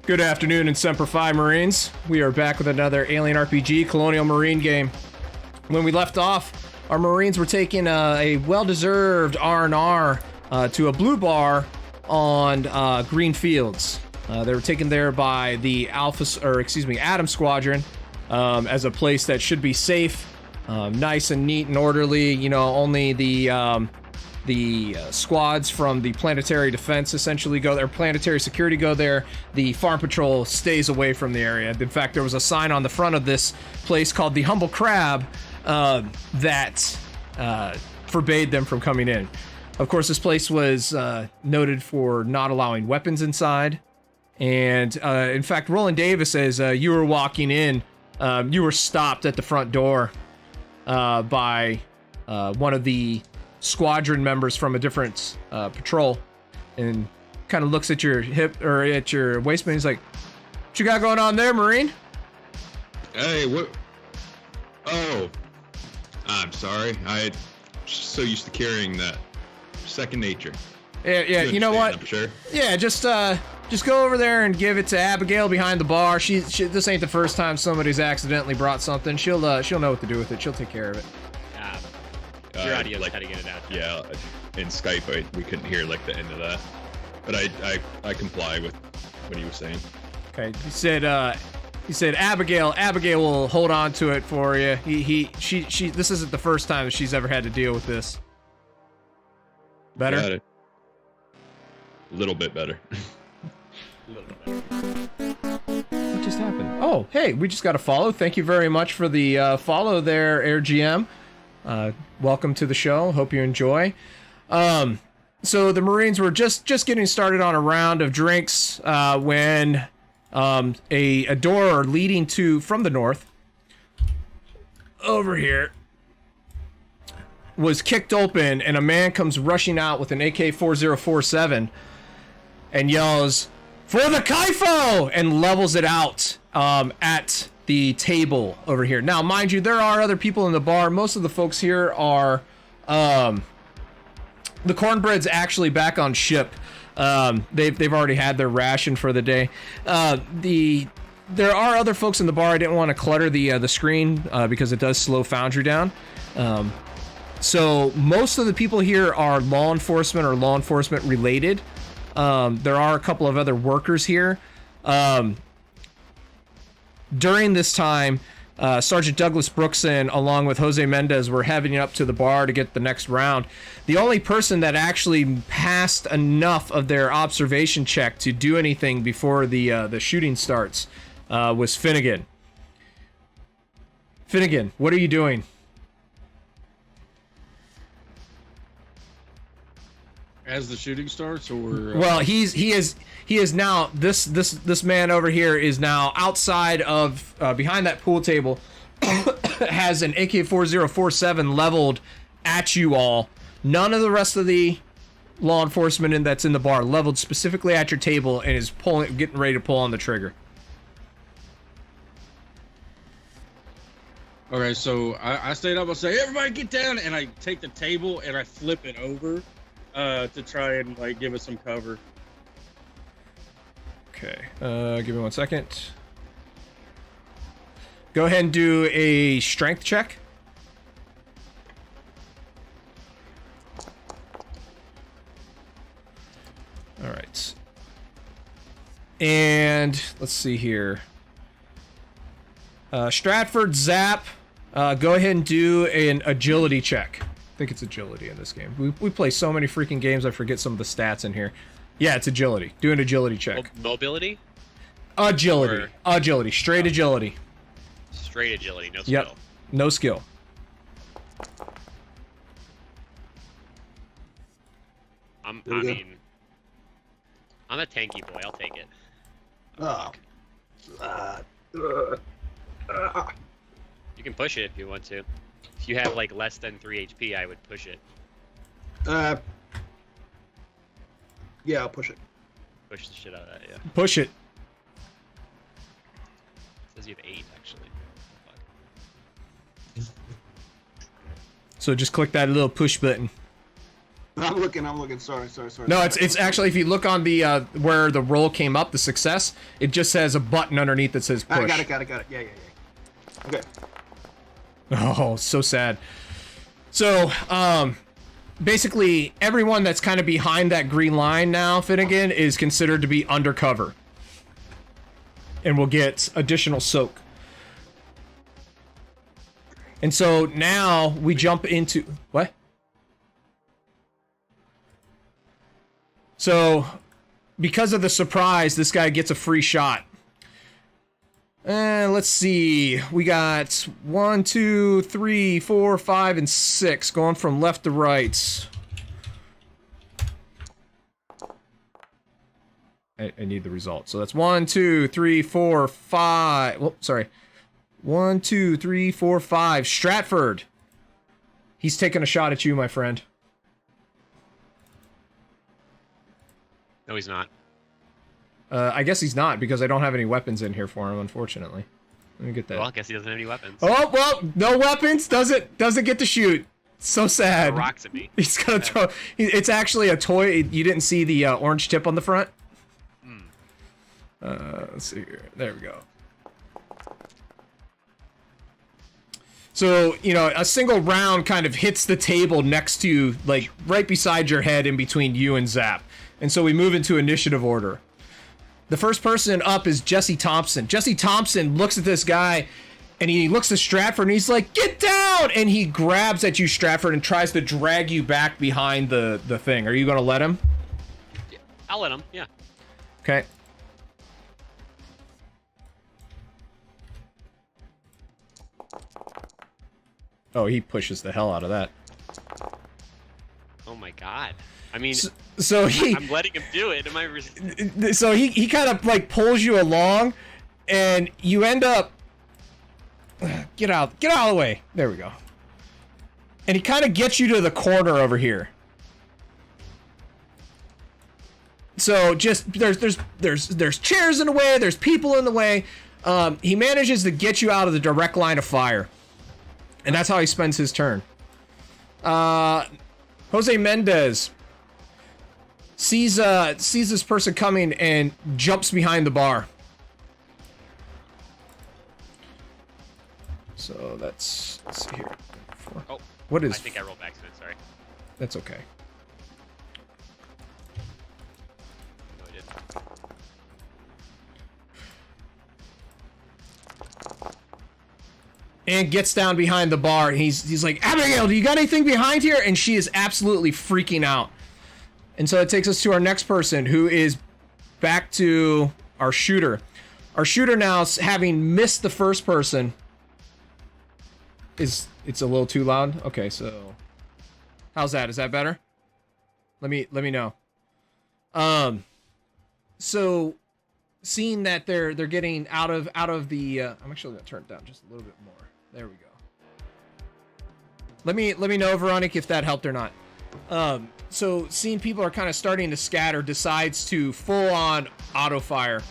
Good afternoon and Semper Fi, Marines. We are back with another Alien RPG Colonial Marine game. When we left off, our Marines were taking a well-deserved R&R to a blue bar on Green Fields. They were taken there by the Adam Squadron as a place that should be safe, nice and neat and orderly. You know, only the squads from the planetary defense essentially go there, planetary security go there. The farm patrol stays away from the area. In fact, there was a sign on the front of this place called the Humble Crab that forbade them from coming in. Of course, this place was noted for not allowing weapons inside. And in fact, Roland Davis, as you were walking in, you were stopped at the front door by one of the squadron members from a different patrol, and kind of looks at your hip or at your waistband. He's like, "What you got going on there, Marine?" Hey, what? Oh, I'm sorry. I'm so used to carrying that. Second nature. Yeah. You know what? I'm sure. Yeah, just go over there and give it to Abigail behind the bar. She this ain't the first time somebody's accidentally brought something. She'll know what to do with it. She'll take care of it. Your audio is cutting in and out. Yeah, in Skype, we couldn't hear like the end of that, but I comply with what he was saying. Okay, he said Abigail will hold on to it for you. She this isn't the first time that she's ever had to deal with this. Better? Got it. A little bit better. What just happened? Oh, hey, we just got a follow. Thank you very much for the follow there, Air GM. Welcome to the show. Hope you enjoy. So the Marines were just getting started on a round of drinks when a door leading from the north over here was kicked open, and a man comes rushing out with an AK-4047 and yells, "For the Kaifo!" and levels it out at the table over here. Now, mind you, there are other people in the bar. Most of the folks here are the cornbread's actually back on ship. They've already had their ration for the day. There are other folks in the bar. I didn't want to clutter the screen because it does slow Foundry down. So most of the people here are law enforcement or law enforcement related. There are a couple of other workers here. During this time, Sergeant Douglas Brookson, along with Jose Mendez, were heading up to the bar to get the next round. The only person that actually passed enough of their observation check to do anything before the shooting starts was Finnegan. Finnegan, what are you doing? As the shooting starts, or well, he is now this man over here is now outside of behind that pool table, has an AK-4047 leveled at you all. None of the rest of the law enforcement that's in the bar, leveled specifically at your table, and is getting ready to pull on the trigger. Okay, so I stayed up. I say, "Everybody get down!" and I take the table and I flip it over to try and like give us some cover. Okay, give me 1 second. Go ahead and do a strength check. All right. And let's see here. Stratford, Zap, go ahead and do an agility check. I think it's agility in this game. We play so many freaking games, I forget some of the stats in here. Yeah, it's agility. Do an agility check. Mobility? Agility. Or... Agility. Straight agility. Straight agility, no skill. Yep. No skill. I'm a tanky boy. I'll take it. You can push it if you want to. If you have like less than 3 HP, I would push it. Yeah, I'll push it. Push the shit out of that, yeah. Push it. It says you have 8, actually. So just click that little push button. I'm looking. Sorry. No, it's actually, if you look on the where the roll came up, the success, it just says a button underneath that says push. I got it. Yeah. Okay. Oh, so sad. So, basically, everyone that's kind of behind that green line now, Finnegan, is considered to be undercover. And will get additional soak. And so now we jump into... What? So, because of the surprise, this guy gets a free shot. Let's see. We got 1, 2, 3, 4, 5, and 6 going from left to right. I need the result. So that's 1, 2, 3, 4, 5. Oh, sorry. 1, 2, 3, 4, 5. Stratford. He's taking a shot at you, my friend. No, he's not. I guess he's not, because I don't have any weapons in here for him, unfortunately. Let me get that. Well, I guess he doesn't have any weapons. Oh, well, no weapons. Doesn't get to shoot. So sad. Throw rocks at me. He's gonna throw. It's actually a toy. You didn't see the orange tip on the front? Let's see here. There we go. So, you know, a single round kind of hits the table next to you, like right beside your head in between you and Zap. And so we move into initiative order. The first person up is Jesse Thompson. Jesse Thompson looks at this guy, and he looks at Stratford, and he's like, "Get down!" And he grabs at you, Stratford, and tries to drag you back behind the thing. Are you going to let him? Yeah, I'll let him, yeah. Okay. Oh, he pushes the hell out of that. Oh my god. I mean, so he... I'm letting him do it. Am I... So he kind of like pulls you along, and you end up... Get out of the way. There we go. And he kind of gets you to the corner over here. So just there's chairs in the way, there's people in the way. He manages to get you out of the direct line of fire. And that's how he spends his turn. Jose Mendez sees this person coming and jumps behind the bar. So let's see here. Oh, what is? I think I rolled by accident. Sorry. That's okay. No, I didn't. And gets down behind the bar. And he's like, "Abigail, do you got anything behind here?" And she is absolutely freaking out. And so it takes us to our next person, who is back to our shooter. Our shooter now, having missed the first person, it's a little too loud. Okay, so how's that? Is that better? Let me know. So seeing that they're getting out of the I'm actually gonna turn it down just a little bit more. There we go. Let me know, Veronica, if that helped or not. So seeing people are kind of starting to scatter, decides to full on auto fire,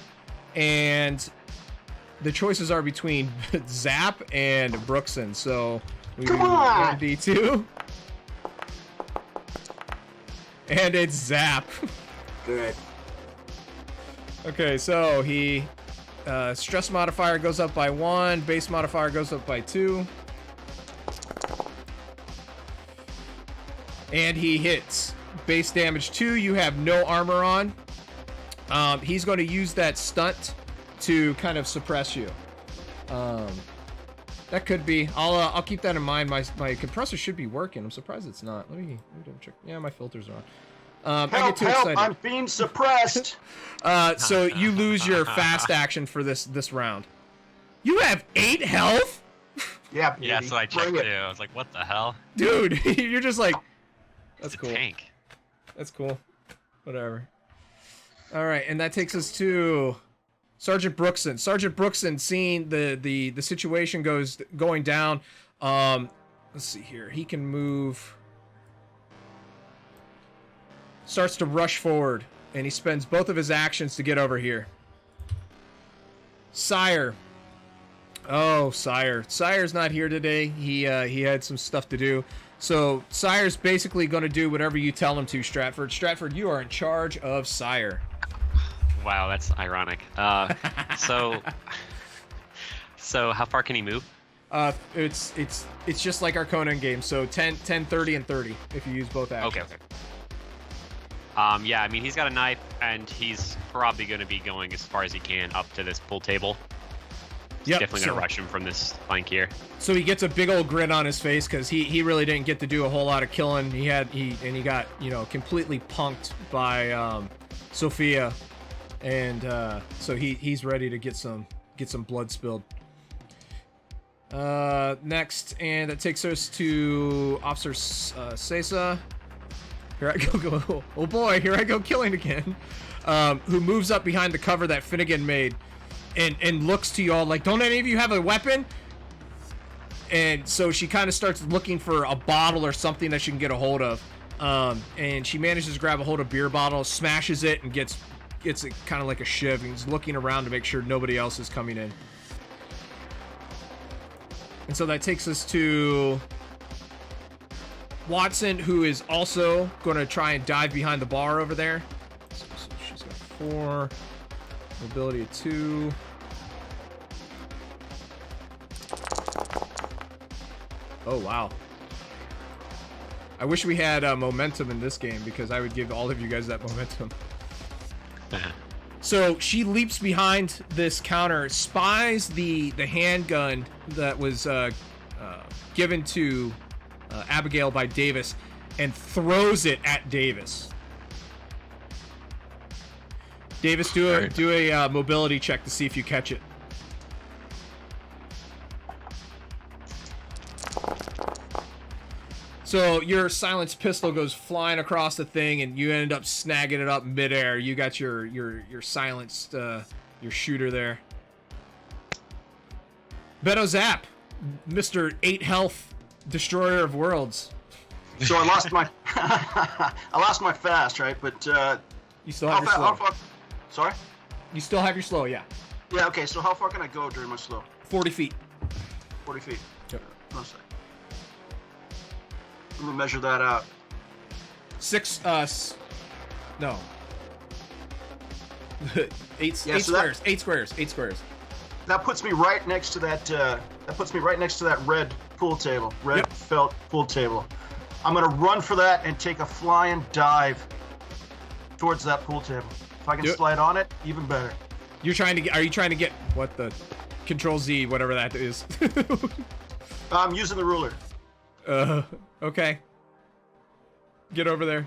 and the choices are between Zap and Brookson. So we do 1d2, and it's Zap. Good. Okay, so he stress modifier goes up by 1, base modifier goes up by 2. And he hits. Base damage 2, you have no armor on. He's going to use that stunt to kind of suppress you. That could be. I'll keep that in mind. My compressor should be working. I'm surprised it's not. Let me double check. Yeah, my filters are on. I get too excited. I'm being suppressed. So you lose your fast action for this round. You have 8 health? Yeah. Yeah, so I checked too. I was like, what the hell? Dude, you're just like... That's It's a cool. tank. That's cool. Whatever. All right, and that takes us to Sergeant Brookson. Sergeant Brookson, seeing the situation going down. Let's see here. He can move. Starts to rush forward, and he spends both of his actions to get over here. Sire. Oh, Sire. Sire's not here today. He had some stuff to do. So Sire's basically going to do whatever you tell him to, Stratford. Stratford, you are in charge of Sire. Wow, that's ironic. So how far can he move? It's just like our Conan game. So 10, 30, and 30 if you use both actions. Okay. Yeah, I mean, he's got a knife, and he's probably going to be going as far as he can up to this pool table. Yep, Definitely going to rush him from this flank here. So he gets a big old grin on his face because he really didn't get to do a whole lot of killing. He got completely punked by Sophia, and so he's ready to get some blood spilled. Next, and that takes us to Officer Sesa. Here I go. Oh boy, here I go killing again. Who moves up behind the cover that Finnegan made. And looks to you all like, don't any of you have a weapon? And so she kind of starts looking for a bottle or something that she can get a hold of. And she manages to grab a hold of a beer bottle, smashes it, and gets it kind of like a shiv. And he's looking around to make sure nobody else is coming in. And so that takes us to Watson, who is also going to try and dive behind the bar over there. So she's got 4. Mobility of 2. Oh, wow. I wish we had momentum in this game because I would give all of you guys that momentum. So she leaps behind this counter, spies the handgun that was given to Abigail by Davis, and throws it at Davis. Davis, do a mobility check to see if you catch it. So your silenced pistol goes flying across the thing, and you end up snagging it up midair. You got your silenced your shooter there. Beto Zap, Mr. 8 Health, Destroyer of Worlds. So I lost my fast, right? But you still have your slow. Sorry? You still have your slow, yeah. Yeah, okay, so how far can I go during my slow? 40 feet. 40 feet. Yep. One sec. I'm gonna measure that out. 6, no. 8 squares. That puts me right next to that, red pool table. Felt pool table. I'm gonna run for that and take a flying dive towards that pool table. If I can slide on it, even better. Are you trying to get what the Control Z, whatever that is? I'm using the ruler. Okay. Get over there.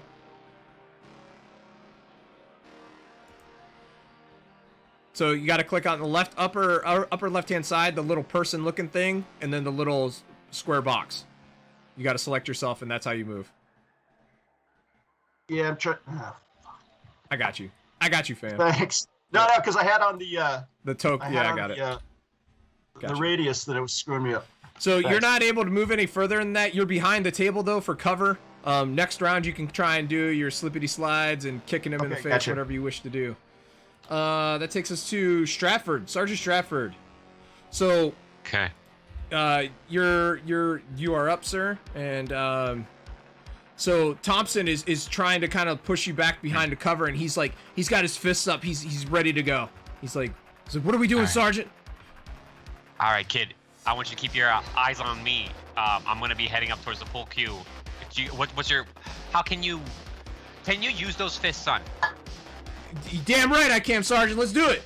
So you got to click on the upper left-hand side, the little person-looking thing, and then the little square box. You got to select yourself, and that's how you move. Yeah, I'm trying. I got you, fam. Thanks. No, because I had on the token. Yeah, I got it. The radius that it was screwing me up. So Thanks. You're not able to move any further than that. You're behind the table though for cover. Next round you can try and do your slippity slides and kicking him in the face, gotcha. whatever you wish to do. That takes us to Stratford, Sergeant Stratford. So, Okay. you are up, sir, and so Thompson is trying to kind of push you back behind the cover, and he's got his fists up, he's ready to go. He's like, what are we doing, All right. Sergeant? All right, kid. I want you to keep your eyes on me. I'm gonna be heading up towards the pool cue. Can you use those fists, son? Damn right I can, Sergeant. Let's do it.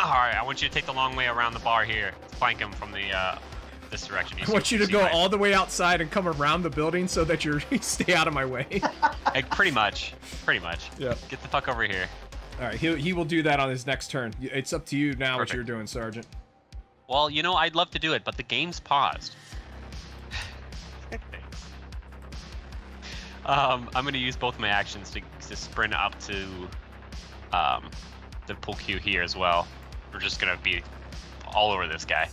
All right, I want you to take the long way around the bar here. Flank him from the this direction. I want you to go all the way outside and come around the building so that you stay out of my way. Pretty much. Yeah. Get the fuck over here. All right, he will do that on his next turn. It's up to you now. Perfect. What you're doing, Sergeant. Well, I'd love to do it, but the game's paused. I'm going to use both my actions to sprint up to the pool cue here as well. We're just going to be all over this guy.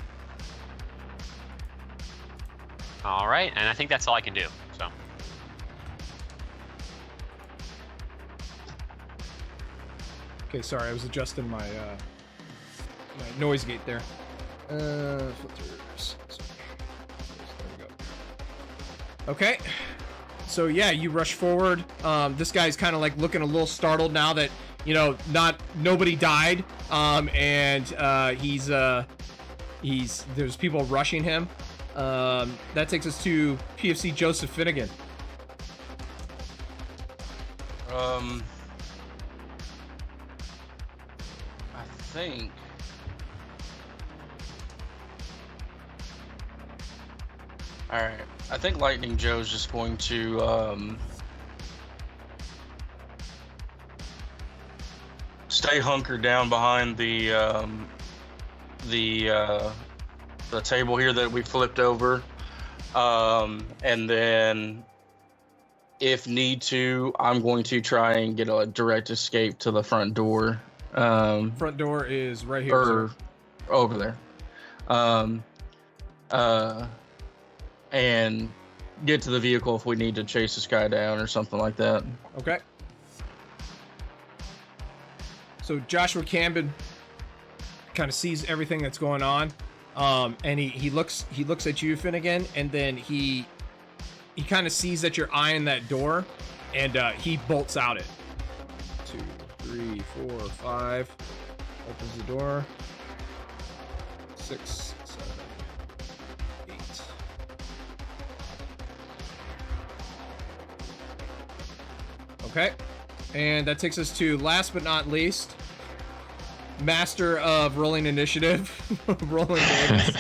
All right, and I think that's all I can do. So. Okay, sorry, I was adjusting my my noise gate there. Filters. Sorry. There we go. Okay. So yeah, you rush forward. This guy's kind of like looking a little startled now that, you know, nobody died. And there's people rushing him. That takes us to PFC Joseph Finnegan. I think. All right. I think Lightning Joe's just going to stay hunkered down behind the table here that we flipped over, and then if need to, I'm going to try and get a direct escape to the front door. Front door is right here. Or over there. And get to the vehicle if we need to chase this guy down or something like that. Okay. So Joshua Camden kind of sees everything that's going on, and he looks at you, Finnegan, and then he kind of sees that you're eyeing that door, and he bolts out it. 2, 3, 4, 5. Opens the door. 6, 7, 8. Okay, and that takes us to, last but not least, master of rolling initiative, rolling damage.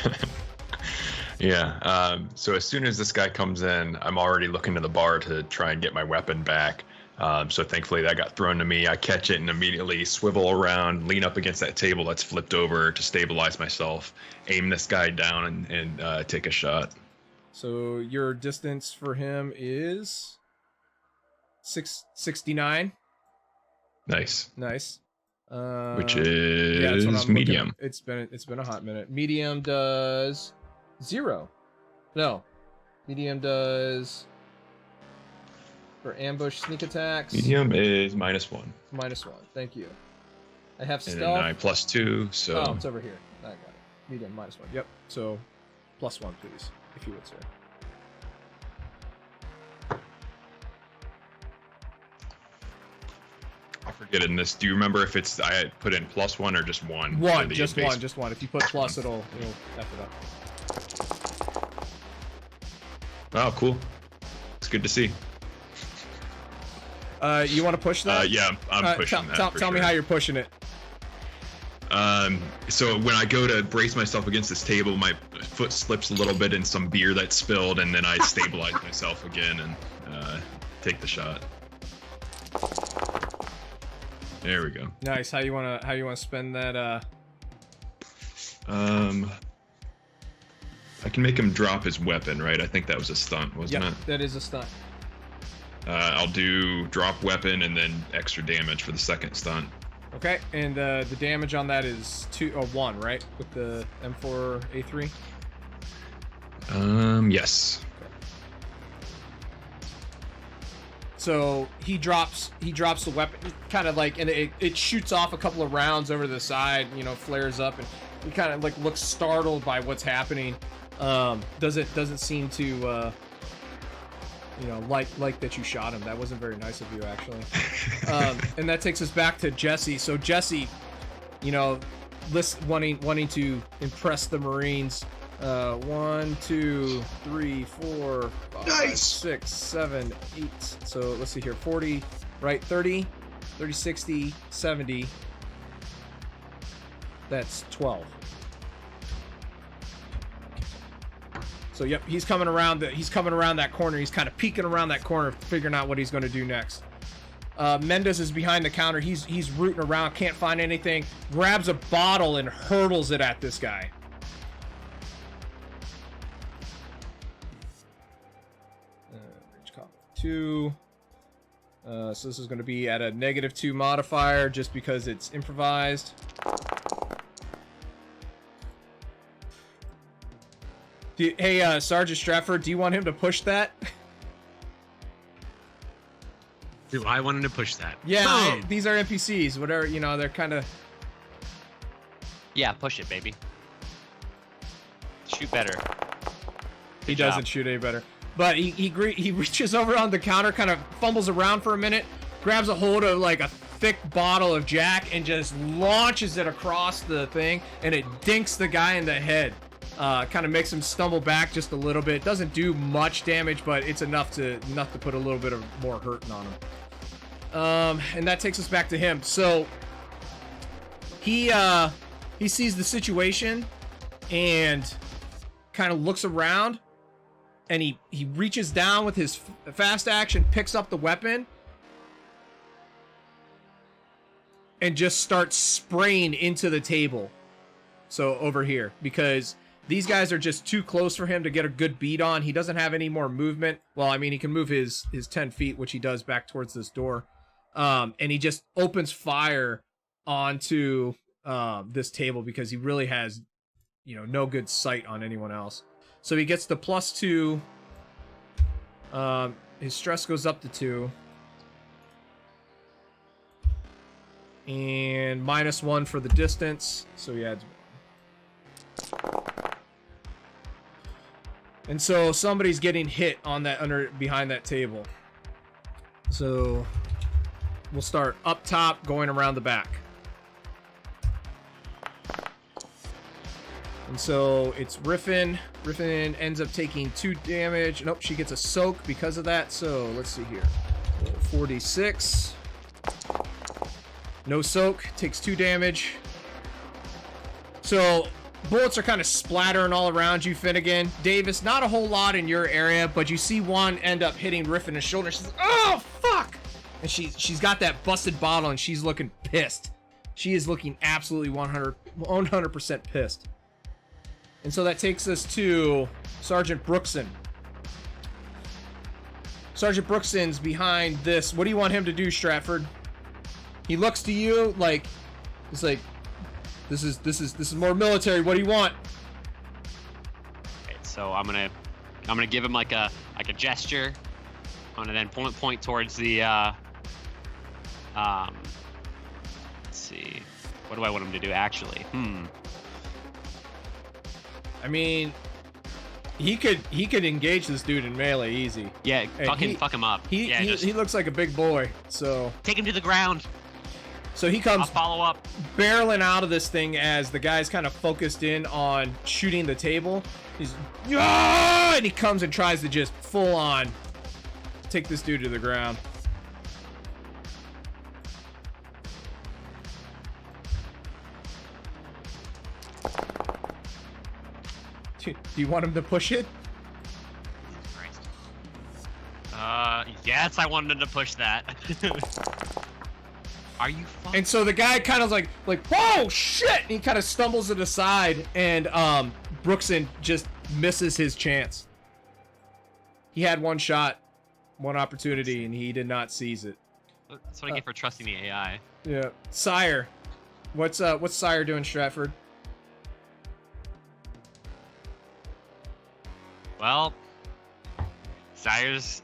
Yeah. So as soon as this guy comes in, I'm already looking to the bar to try and get my weapon back. So thankfully that got thrown to me. I catch it and immediately swivel around, lean up against that table that's flipped over to stabilize myself, aim this guy down, and take a shot. So your distance for him is 69. Nice. Nice. Which is medium. It's been a hot minute. Medium does 0. No. Medium does, for ambush sneak attacks. Medium is -1. -1. Thank you. I have And stealth. then I +2, so. Oh, it's over here. I got it. Medium -1. Yep. So +1, please, if you would, sir. I forget in this. Do you remember if it's I had put in +1 or just 1? One, just one. If you put plus, it'll F it up. Oh, cool. It's good to see. You want to push that? Yeah, I'm pushing that. Tell me how you're pushing it. So when I go to brace myself against this table, my foot slips a little bit in some beer that's spilled, and then I stabilize myself again and take the shot. There we go. Nice. How you wanna spend that? I can make him drop his weapon, right? I think that was a stunt, wasn't it? That is a stunt. I'll do drop weapon and then extra damage for the second stunt. Okay, and the damage on that is 1, right? With the M4A3. Yes. So he drops the weapon, kind of like, and it shoots off a couple of rounds over the side, flares up, and he kind of like looks startled by what's happening. Doesn't seem to like that you shot him. That wasn't very nice of you, actually. And that takes us back to Jesse. So Jesse, wanting to impress the Marines. 1, 2, 3, 4, 5, 6, 7, 8. So let's see here. 40, right? 30, 60, 70. That's 12. So yep, he's coming around that corner. He's kind of peeking around that corner, figuring out what he's going to do next. Mendez is behind the counter. He's rooting around, can't find anything. Grabs a bottle and hurtles it at this guy. Range combat 2. So this is going to be at a -2 modifier, just because it's improvised. Hey, Sergeant Stratford, do you want him to push that? Do I want him to push that? Yeah, these are NPCs. Whatever, they're kind of... Yeah, push it, baby. Shoot better. He doesn't shoot any better. But he reaches over on the counter, kind of fumbles around for a minute, grabs a hold of like a thick bottle of Jack, and just launches it across the thing, and it dinks the guy in the head. Kind of makes him stumble back just a little bit. Doesn't do much damage, but it's enough to put a little bit of more hurting on him. And that takes us back to him. So he sees the situation and kind of looks around, and he reaches down with his fast action, picks up the weapon, and just starts spraying into the table. So over here, because these guys are just too close for him to get a good beat on. He doesn't have any more movement. Well, I mean, he can move his 10 feet, which he does back towards this door. And he just opens fire onto this table because he really has, no good sight on anyone else. So he gets the +2. His stress goes up to 2. And -1 for the distance. So he adds 1. And so somebody's getting hit on that behind that table. So we'll start up top, going around the back. And so it's Riffin. Riffin ends up taking 2 damage. Nope, she gets a soak because of that. So let's see here. 46. No soak, takes 2 damage. So bullets are kind of splattering all around you, Finnegan. Davis, not a whole lot in your area, but you see one end up hitting Riff in his shoulder. She's like, oh, fuck! And she's got that busted bottle, and she's looking pissed. She is looking absolutely 100% pissed. And so that takes us to Sergeant Brookson. Sergeant Brookson's behind this. What do you want him to do, Stratford? He looks to you like, it's like, this is more military. What do you want? Okay, so I'm gonna give him like a gesture. I'm gonna then point towards the let's see, what do I want him to do actually? I mean, he could engage this dude in melee easy. Yeah, fuck him up. He looks like a big boy. So take him to the ground. So he comes I'll follow up, barreling out of this thing as the guy's kind of focused in on shooting the table. He's and he comes and tries to just full on take this dude to the ground. Do you want him to push it? Yes, I wanted him to push that. Are you fucking... And so the guy kind of like, whoa, shit! And he kind of stumbles it aside, and Brookson just misses his chance. He had one shot, one opportunity, and he did not seize it. That's what I get for trusting the AI. Yeah. Sire. What's Sire doing, Stratford? Well, Sire's...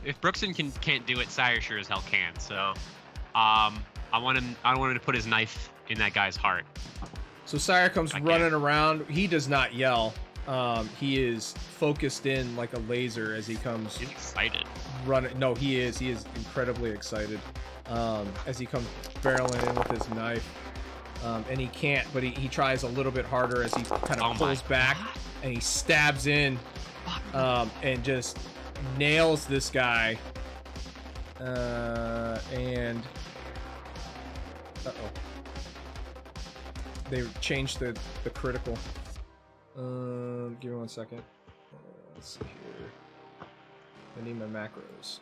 If Brookson can't do it, Sire sure as hell can, so... I want him to put his knife in that guy's heart. So Sire comes running around. He does not yell. He is focused in like a laser as he comes. He's excited. Running. No, he is. He is incredibly excited. As he comes barreling in with his knife. And he can't, but he tries a little bit harder as he kind of pulls back and he stabs in, and just nails this guy. And they changed the critical. Give me 1 second. Let's see here. I need my macros.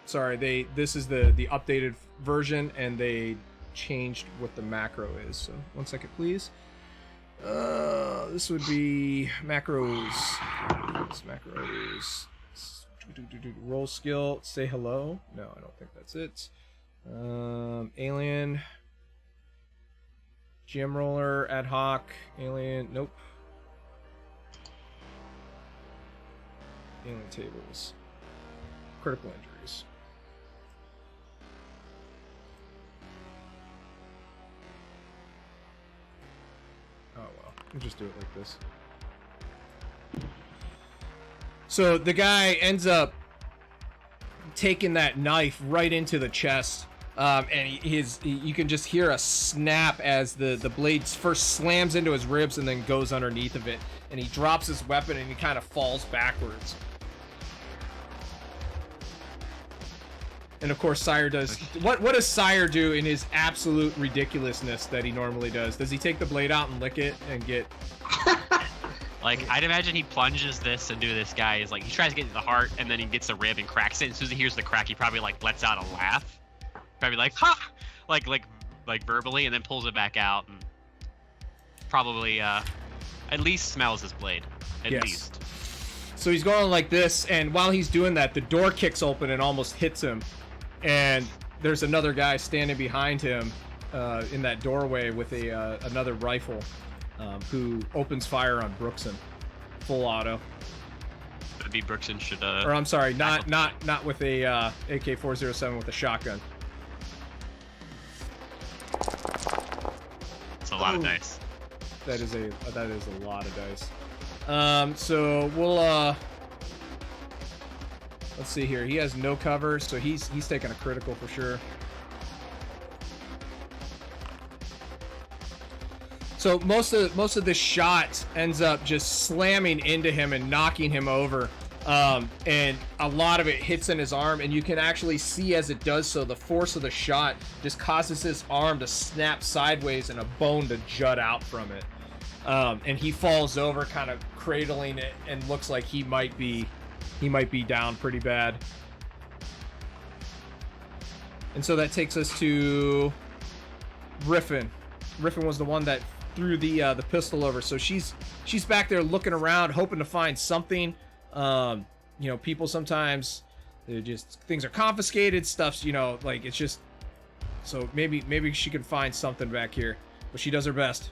Sorry, this is the updated version, and they changed what the macro is. So 1 second, please. This would be macros. Macros. Roll skill, say hello. No, I don't think that's it. Alien. GM roller, ad hoc, alien, nope. Alien tables. Critical injuries. Oh well, we'll just do it like this. So the guy ends up taking that knife right into the chest, and you can just hear a snap as the blade first slams into his ribs and then goes underneath of it, and he drops his weapon and he kind of falls backwards. And of course, Sire does. What does Sire do in his absolute ridiculousness that he normally does? Does he take the blade out and lick it and get? Like, I'd imagine he plunges this into this guy. Is like he tries to get to the heart, and then he gets a rib and cracks it. And as soon as he hears the crack, he probably like lets out a laugh, probably like ha, like verbally, and then pulls it back out, and probably at least smells his blade. At least. So he's going like this, and while he's doing that, the door kicks open and almost hits him. And there's another guy standing behind him in that doorway with another rifle, who opens fire on Brookson, full auto. Maybe Brookson should. Or I'm sorry, not with a AK-407, with a shotgun. It's a lot of dice. That is a lot of dice. So we'll let's see here. He has no cover, so he's taking a critical for sure. So most of the shot ends up just slamming into him and knocking him over, and a lot of it hits in his arm, and you can actually see as it does so the force of the shot just causes his arm to snap sideways and a bone to jut out from it, and he falls over, kind of cradling it, and looks like he might be down pretty bad. And so that takes us to Riffin. Riffin was the one that threw the pistol over, so she's back there looking around, hoping to find something. People sometimes things are confiscated, stuff's like it's just, so maybe she can find something back here, but she does her best.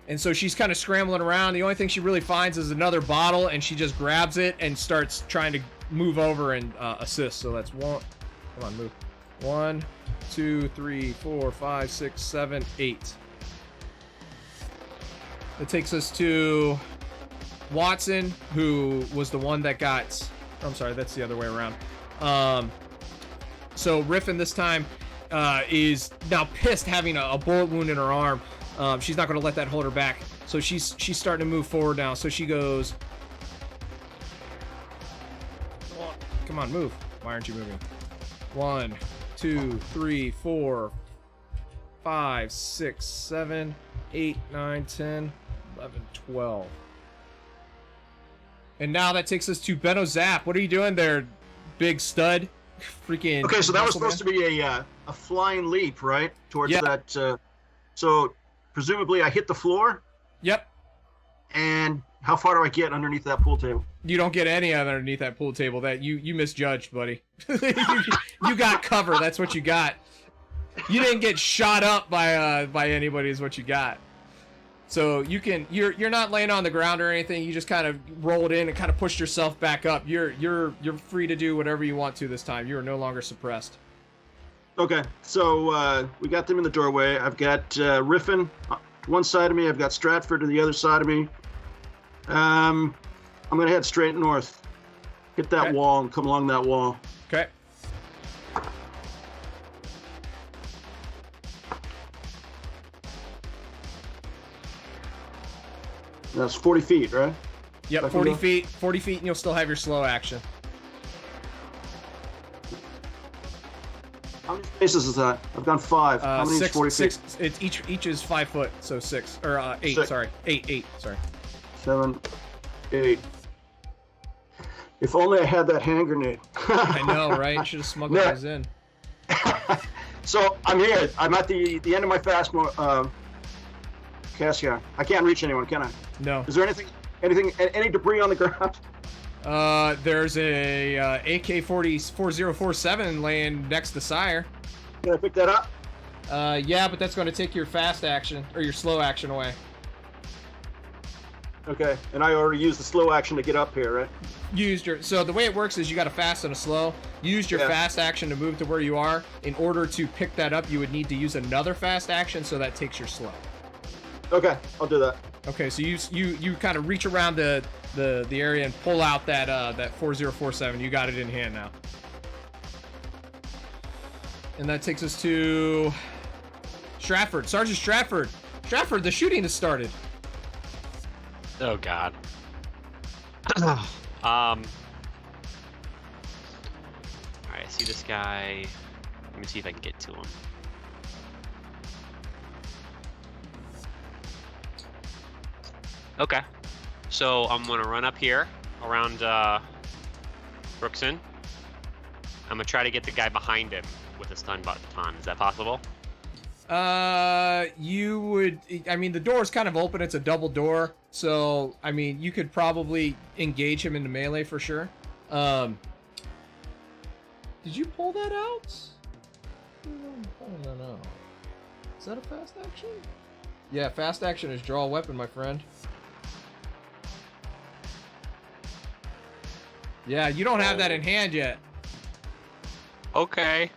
And so she's kind of scrambling around. The only thing she really finds is another bottle, and she just grabs it and starts trying to move over and assist. So that's one. Come on, move. 1, 2, 3, 4, 5, 6, 7, 8. That takes us to Watson, who was the one that got. I'm sorry, that's the other way around. So Riffin this time is now pissed, having a bullet wound in her arm. She's not going to let that hold her back. So she's starting to move forward now. So she goes. Come on, move. Why aren't you moving? 1, 2, 3, 4, 5, 6, 7, 8, 9, 10, 11, 12. And now that takes us to Benno Zap. What are you doing there, big stud? Freaking. Okay, so that was supposed to be a flying leap, right? Towards that. So presumably I hit the floor. Yep. And how far do I get underneath that pool table? You don't get any underneath that pool table. That you misjudged, buddy. you got cover. That's what you got. You didn't get shot up by anybody. Is what you got. So you're not laying on the ground or anything. You just kind of rolled in and kind of pushed yourself back up. You're free to do whatever you want to this time. You are no longer suppressed. Okay, so we got them in the doorway. I've got Riffin to one side of me. I've got Stratford to the other side of me. I'm gonna head straight north, hit that wall, and come along that wall. Okay. That's 40 feet, right? Yep, 40 feet. 40 feet, and you'll still have your slow action. How many spaces is that? I've gone 5. How many 6, is 40 6, feet? it's each is 5 foot, so 6 or 8. 6. Sorry, 8. Sorry. 7, 8. If only I had that hand grenade. I know, right? Should have smuggled those in. So I'm here. I'm at the end of my fast cast here. I can't reach anyone, can I? No. Is there any debris on the ground? There's a AK-4047 laying next to Sire. Can I pick that up? Yeah, but that's going to take your fast action or your slow action away. Okay, and I already used the slow action to get up here, right? So the way it works is you got a fast and a slow. You used your fast action to move to where you are. In order to pick that up, you would need to use another fast action, so that takes your slow. Okay, I'll do that. Okay, so you kind of reach around the area and pull out that 4047. You got it in hand now. And that takes us to Stratford. Sergeant Stratford. Stratford, the shooting has started. Oh God. Alright, I see this guy. Let me see if I can get to him. Okay. So I'm gonna run up here around Brookson. I'm gonna try to get the guy behind him with a stun baton. Is that possible? You would. I mean, the door is kind of open. It's a double door, so I mean, you could probably engage him into melee for sure. Did you pull that out? I don't know. Is that a fast action? Yeah, fast action is draw a weapon, my friend. Yeah, you don't have that in hand yet. Okay.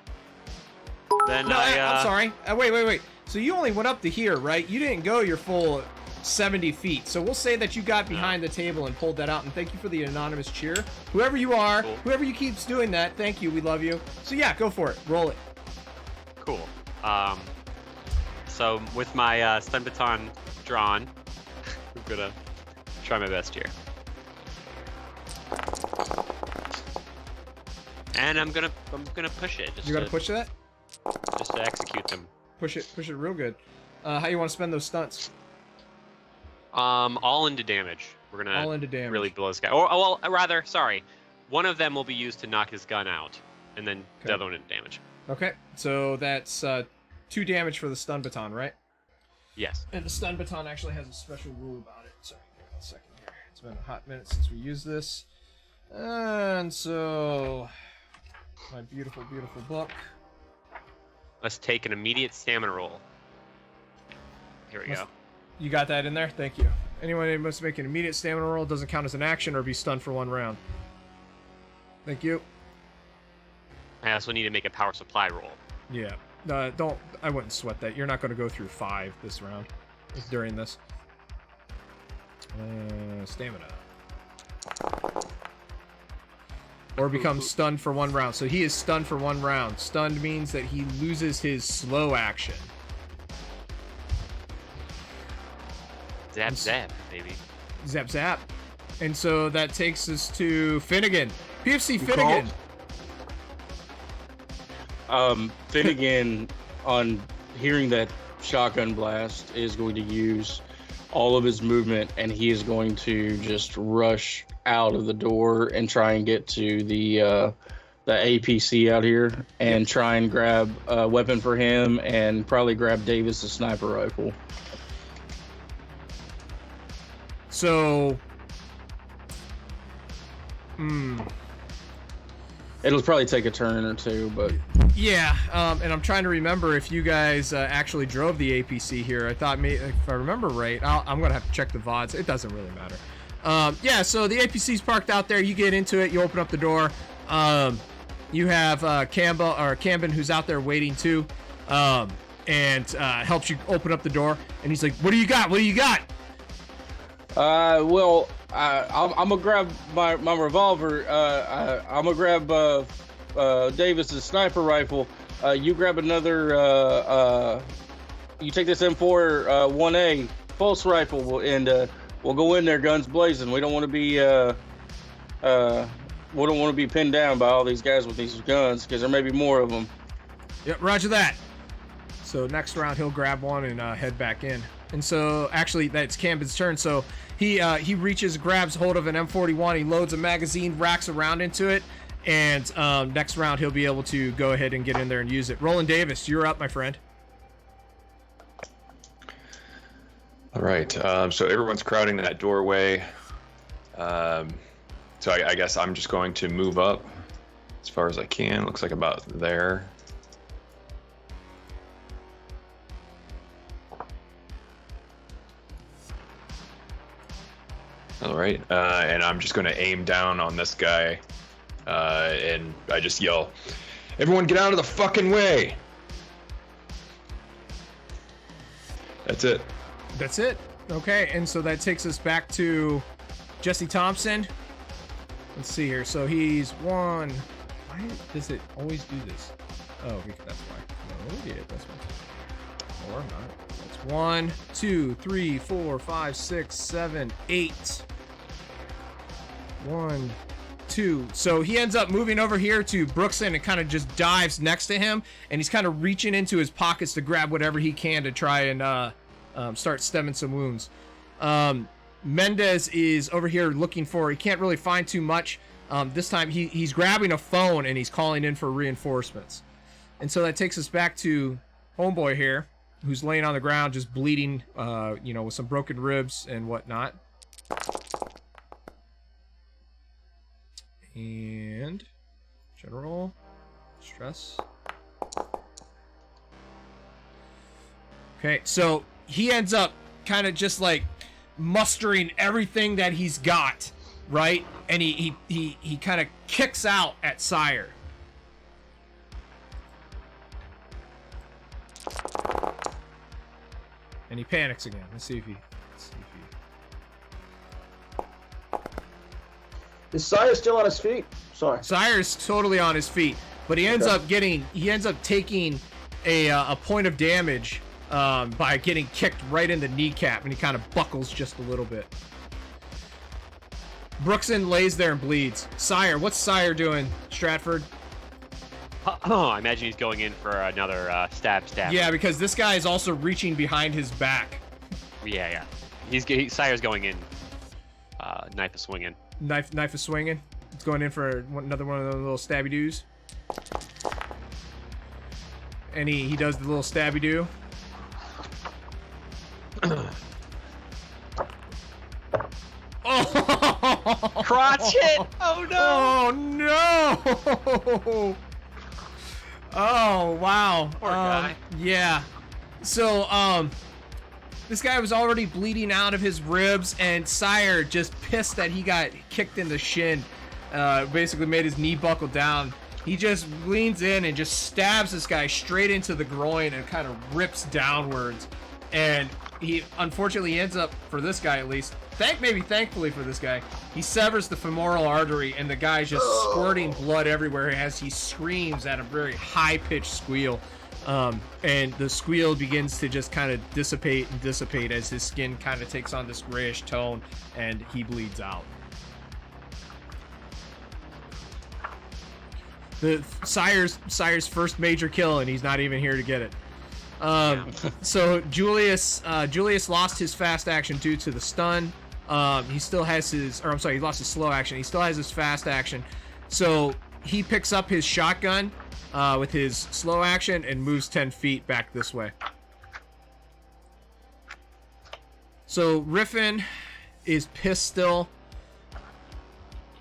Then No, I'm I'm sorry. Wait. So you only went up to here, right? You didn't go your full 70 feet. So we'll say that you got behind the table and pulled that out. And thank you for the anonymous cheer. Whoever you are, Cool. whoever you keeps doing that, thank you. We love you. So yeah, go for it. Roll it. Cool. So with my stun baton drawn, I'm gonna try my best here. And I'm gonna push it. You gotta push that? Just to execute them. Push it real good. How you want to spend those stunts? All into damage. We're gonna All into damage. really blow this guy. Or well, rather, sorry, one of them will be used to knock his gun out, and then Okay. the other one into damage. Okay, so that's 2 damage for the stun baton, right? Yes. And the stun baton actually has a special rule about it. Sorry, give me a second here. It's been a hot minute since we used this. And so, my beautiful, beautiful book. Let's take an immediate stamina roll. Here we go. You got that in there? Thank you. Anyone who must make an immediate stamina roll doesn't count as an action or be stunned for 1 round. Thank you. I also need to make a power supply roll. Yeah. I wouldn't sweat that. You're not going to go through 5 this round during this. Stamina. Or becomes stunned for 1 round. So he is stunned for 1 round. Stunned means that he loses his slow action. Zap, zap, baby. Zap, zap. And so that takes us to Finnegan. PFC Finnegan. Finnegan, on hearing that shotgun blast, is going to use all of his movement, and he is going to just rush out of the door and try and get to the APC out here and try and grab a weapon for him and probably grab Davis a sniper rifle. So, It'll probably take a turn or two, but yeah, and I'm trying to remember if you guys actually drove the APC here. I thought, if I remember right, I'm going to have to check the VODs. It doesn't really matter. Yeah, so the APC's parked out there. You get into it. You open up the door. You have Camben, who's out there waiting too, and helps you open up the door. And he's like, "What do you got? What do you got?" I'm gonna grab my revolver. I'm gonna grab Davis's sniper rifle. You grab another. You take this M4 1A pulse rifle, and we'll go in there guns blazing. We don't want to be pinned down by all these guys with these guns, because there may be more of them. Yep, roger that. So next round he'll grab one and head back in. And so actually that's Camden's turn. So he grabs hold of an M41. He loads a magazine, racks a round into it, and next round he'll be able to go ahead and get in there and use it. Roland Davis, you're up, my friend. All right. So everyone's crowding that doorway. So I guess I'm just going to move up as far as I can. Looks like about there. All right. And I'm just going to aim down on this guy. And I just yell, "Everyone get out of the fucking way!" That's it. That's it. Okay, and so that takes us back to Jesse Thompson. Let's see here. So he's 1. Why does it always do this? Oh, because that's why. No, yeah, that's why. Or not. That's 1, 2, 3, 4, 5, 6, 7, 8. 1, 2. So he ends up moving over here to Brookson and kind of just dives next to him, and he's kind of reaching into his pockets to grab whatever he can to try and start stemming some wounds. Mendez is over here looking for, he can't really find too much. This time he's grabbing a phone and he's calling in for reinforcements. And so that takes us back to Homeboy here, who's laying on the ground just bleeding, with some broken ribs and whatnot. And general stress. Okay, so he ends up kind of just like mustering everything that he's got, right? And he kind of kicks out at Sire. And he panics again. Let's see if he. Is Sire still on his feet? Sorry. Sire's totally on his feet, but he ends up taking a point of damage by getting kicked right in the kneecap, and he kind of buckles just a little bit. Brookson lays there and bleeds. Sire, what's Sire doing, Stratford? Oh, I imagine he's going in for another stab. Yeah, because this guy is also reaching behind his back. Yeah. Sire's going in. Knife is swinging. Knife is swinging. It's going in for another one of those little stabby doos. And he does the little stabby doo. Oh! Crotch it! Oh no! Oh no! Oh wow! Poor guy. Yeah. So this guy was already bleeding out of his ribs, and Sire, just pissed that he got kicked in the shin, basically made his knee buckle down. He just leans in and just stabs this guy straight into the groin and kind of rips downwards. And he unfortunately ends up, for this guy at least, thankfully for this guy, he severs the femoral artery, and the guy's just squirting blood everywhere as he screams at a very high-pitched squeal. And the squeal begins to just kind of dissipate as his skin kind of takes on this grayish tone, and he bleeds out. The Sire's first major kill, and he's not even here to get it. So Julius lost his fast action due to the stun. He still has he lost his slow action. He still has his fast action. So he picks up his shotgun with his slow action and moves 10 feet back this way. So Riffin is pissed still.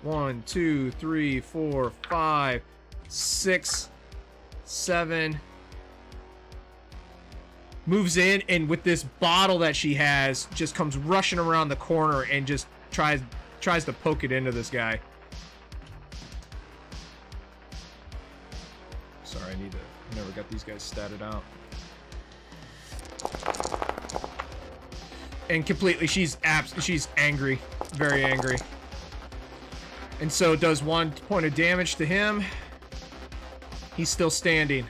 1, 2, 3, 4, 5, 6, 7. Moves in, and with this bottle that she has, just comes rushing around the corner and just tries to poke it into this guy. Sorry, I never got these guys statted out. And completely, she's angry, very angry. And so does 1 point of damage to him. He's still standing.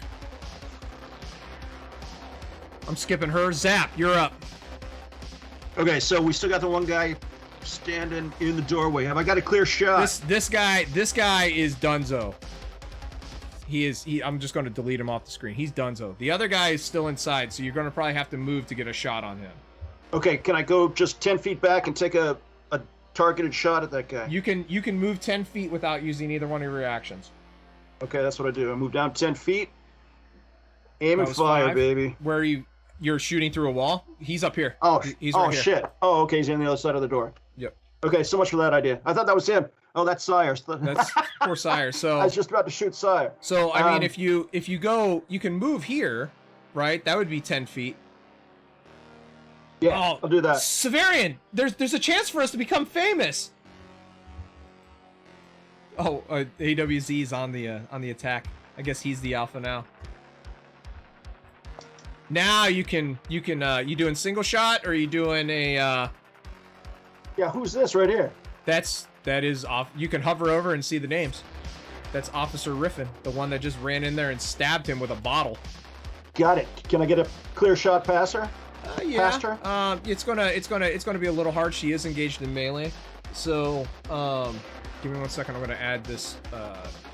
I'm skipping her. Zap, you're up. Okay, so we still got the one guy standing in the doorway. Have I got a clear shot? This guy is Dunzo. I'm just going to delete him off the screen. He's Dunzo. The other guy is still inside, so you're going to probably have to move to get a shot on him. Okay, can I go just 10 feet back and take a targeted shot at that guy? You can move 10 feet without using either one of your reactions. Okay, that's what I do. I move down 10 feet. Aim and fire, 5. baby. Where you're shooting through a wall? He's up here. Oh, he's right here. Shit. Oh, okay, he's on the other side of the door. Yep. Okay, so much for that idea. I thought that was him. Oh, that's Sire. That's poor Sire. So I was just about to shoot Sire. So I mean, if you go, you can move here, right? That would be 10 feet. Yeah, I'll do that. Severian, there's a chance for us to become famous. Oh, AWZ is on the attack. I guess he's the alpha now. Now you doing single shot or are you doing a? Yeah, who's this right here? That is off. You can hover over and see the names. That's Officer Riffin, the one that just ran in there and stabbed him with a bottle. Got it. Can I get a clear shot past her? Yeah. Past her? It's gonna be a little hard. She is engaged in melee. So, give me 1 second. I'm gonna add this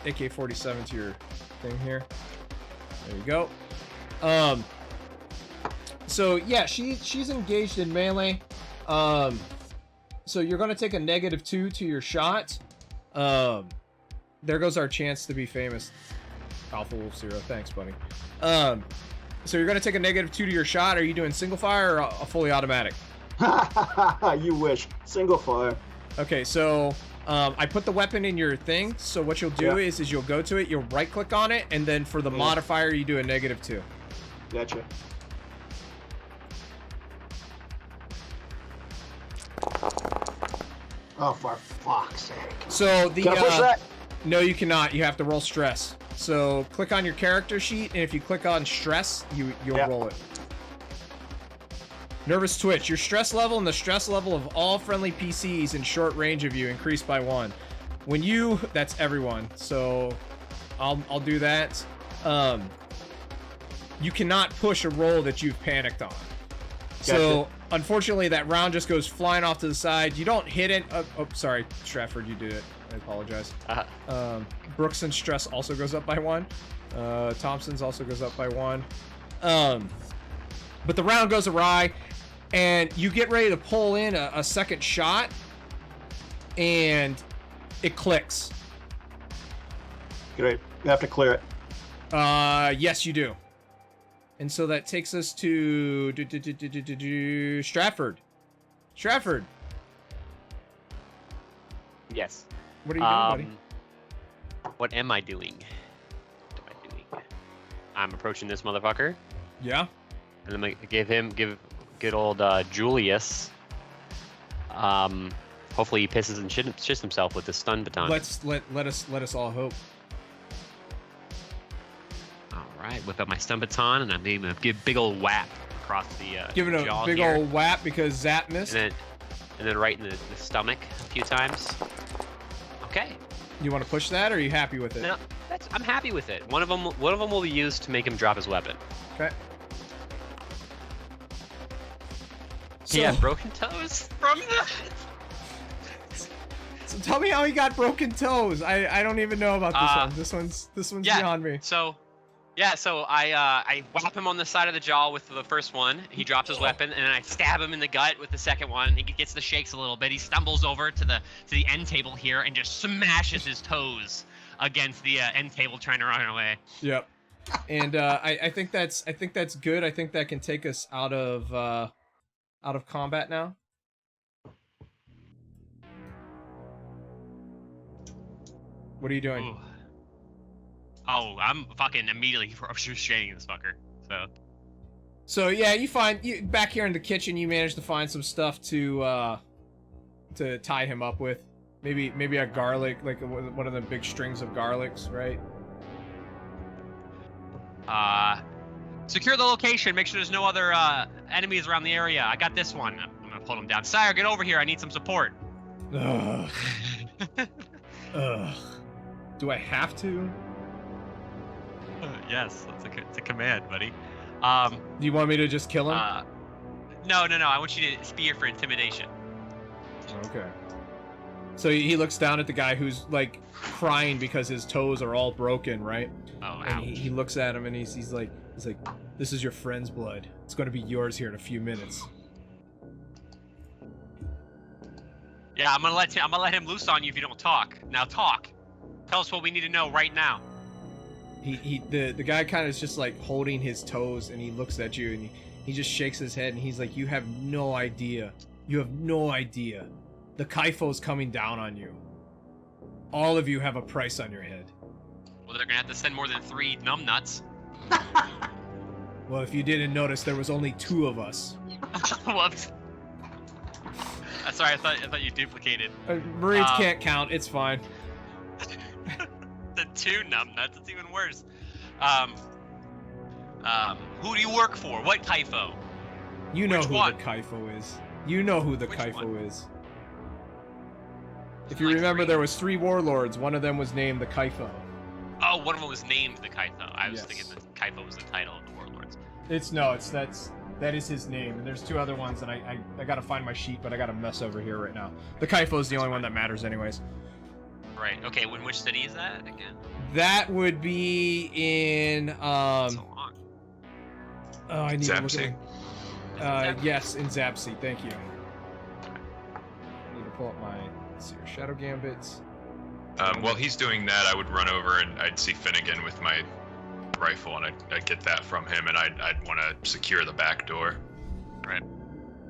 AK-47 to your thing here. There you go. So yeah, she's engaged in melee. So you're gonna take a -2 to your shot. There goes our chance to be famous. Alpha Wolf Zero, thanks, buddy. So you're gonna take a -2 to your shot. Are you doing single fire or a fully automatic? You wish. Single fire. Okay, so I put the weapon in your thing. So what you'll do is you'll go to it, you'll right click on it, and then for the modifier you do a -2. Gotcha. Oh, for fuck's sake. So the Can I push that? No, you cannot. You have to roll stress. So click on your character sheet, and if you click on stress, you'll roll it. Nervous twitch. Your stress level and the stress level of all friendly PCs in short range of you increase by 1. When you, that's everyone. So I'll do that. You cannot push a roll that you've panicked on. So unfortunately, that round just goes flying off to the side. You don't hit it. Oh, sorry, Stratford, you did it. I apologize. Brooks and stress also goes up by 1. Thompson's also goes up by 1. But the round goes awry, and you get ready to pull in a second shot, and it clicks. Great. You have to clear it. Yes, you do. And so that takes us to Stratford. Stratford, Yes. what are you doing, buddy? What am I doing? I'm approaching this motherfucker, Yeah. and I'm gonna give good old Julius. Hopefully he pisses and shits himself with the stun baton. Let us all hope. All right, whip out my stun baton, and I'm gonna give a big old whap across the Give it jaw a big here. old whap because Zap missed. and then right in the stomach a few times. Okay. You want to push that, or are you happy with it? No, I'm happy with it. One of them will be used to make him drop his weapon. Okay. He had broken toes from that. So tell me how he got broken toes. I don't even know about this one. This one's beyond me. So I whap him on the side of the jaw with the first one. He drops his weapon, and then I stab him in the gut with the second one. He gets the shakes a little bit. He stumbles over to the end table here and just smashes his toes against the end table, trying to run away. Yep. And I think that's good. I think that can take us out of combat now. What are you doing? Ooh. Oh, I'm fucking immediately shading this fucker. So yeah, you back here in the kitchen. You managed to find some stuff to tie him up with. Maybe a garlic, like one of the big strings of garlics, right? Secure the location. Make sure there's no other enemies around the area. I got this one. I'm gonna pull him down. Sire, get over here. I need some support. Ugh. Ugh. Do I have to? Yes, it's a command, buddy. Do you want me to just kill him? No. I want you to spear for intimidation. Okay. So he looks down at the guy who's like crying because his toes are all broken, right? Oh, And ouch. he looks at him and he's like, this is your friend's blood. It's going to be yours here in a few minutes. Yeah, I'm gonna let him loose on you if you don't talk. Now talk. Tell us what we need to know right now. The guy kind of is just like holding his toes, and he looks at you and he just shakes his head, and he's like, you have no idea. You have no idea. The Kaifo's coming down on you. All of you have a price on your head. Well, they're gonna have to send more than 3 numbnuts. Well, if you didn't notice, there was only 2 of us. Whoops. Sorry, I thought you duplicated. Marines can't count. It's fine. The 2 numbnuts. It's even worse. Who do you work for? What Kaifo? You know Which who one? the Kaifo is. You know who the Which Kaifo one? is. If you Like remember, three. there was 3 warlords. One of them was named the Kaifo. Oh, one of them was named the Kaifo. I was Yes. thinking that Kaifo was the title of the warlords. That is his name, and there's 2 other ones, and I gotta find my sheet, but I got a mess over here right now. The Kaifo is the only one that matters, anyways. Right. Okay. Which city is that again? That would be in So long. oh, I need to look Zapsy. at my, yes, in Zapsy. Thank you. I need to pull up my let's see here, Shadow Gambits. While he's doing that, I would run over and I'd see Finnegan with my rifle, and I'd get that from him, and I'd want to secure the back door. Right.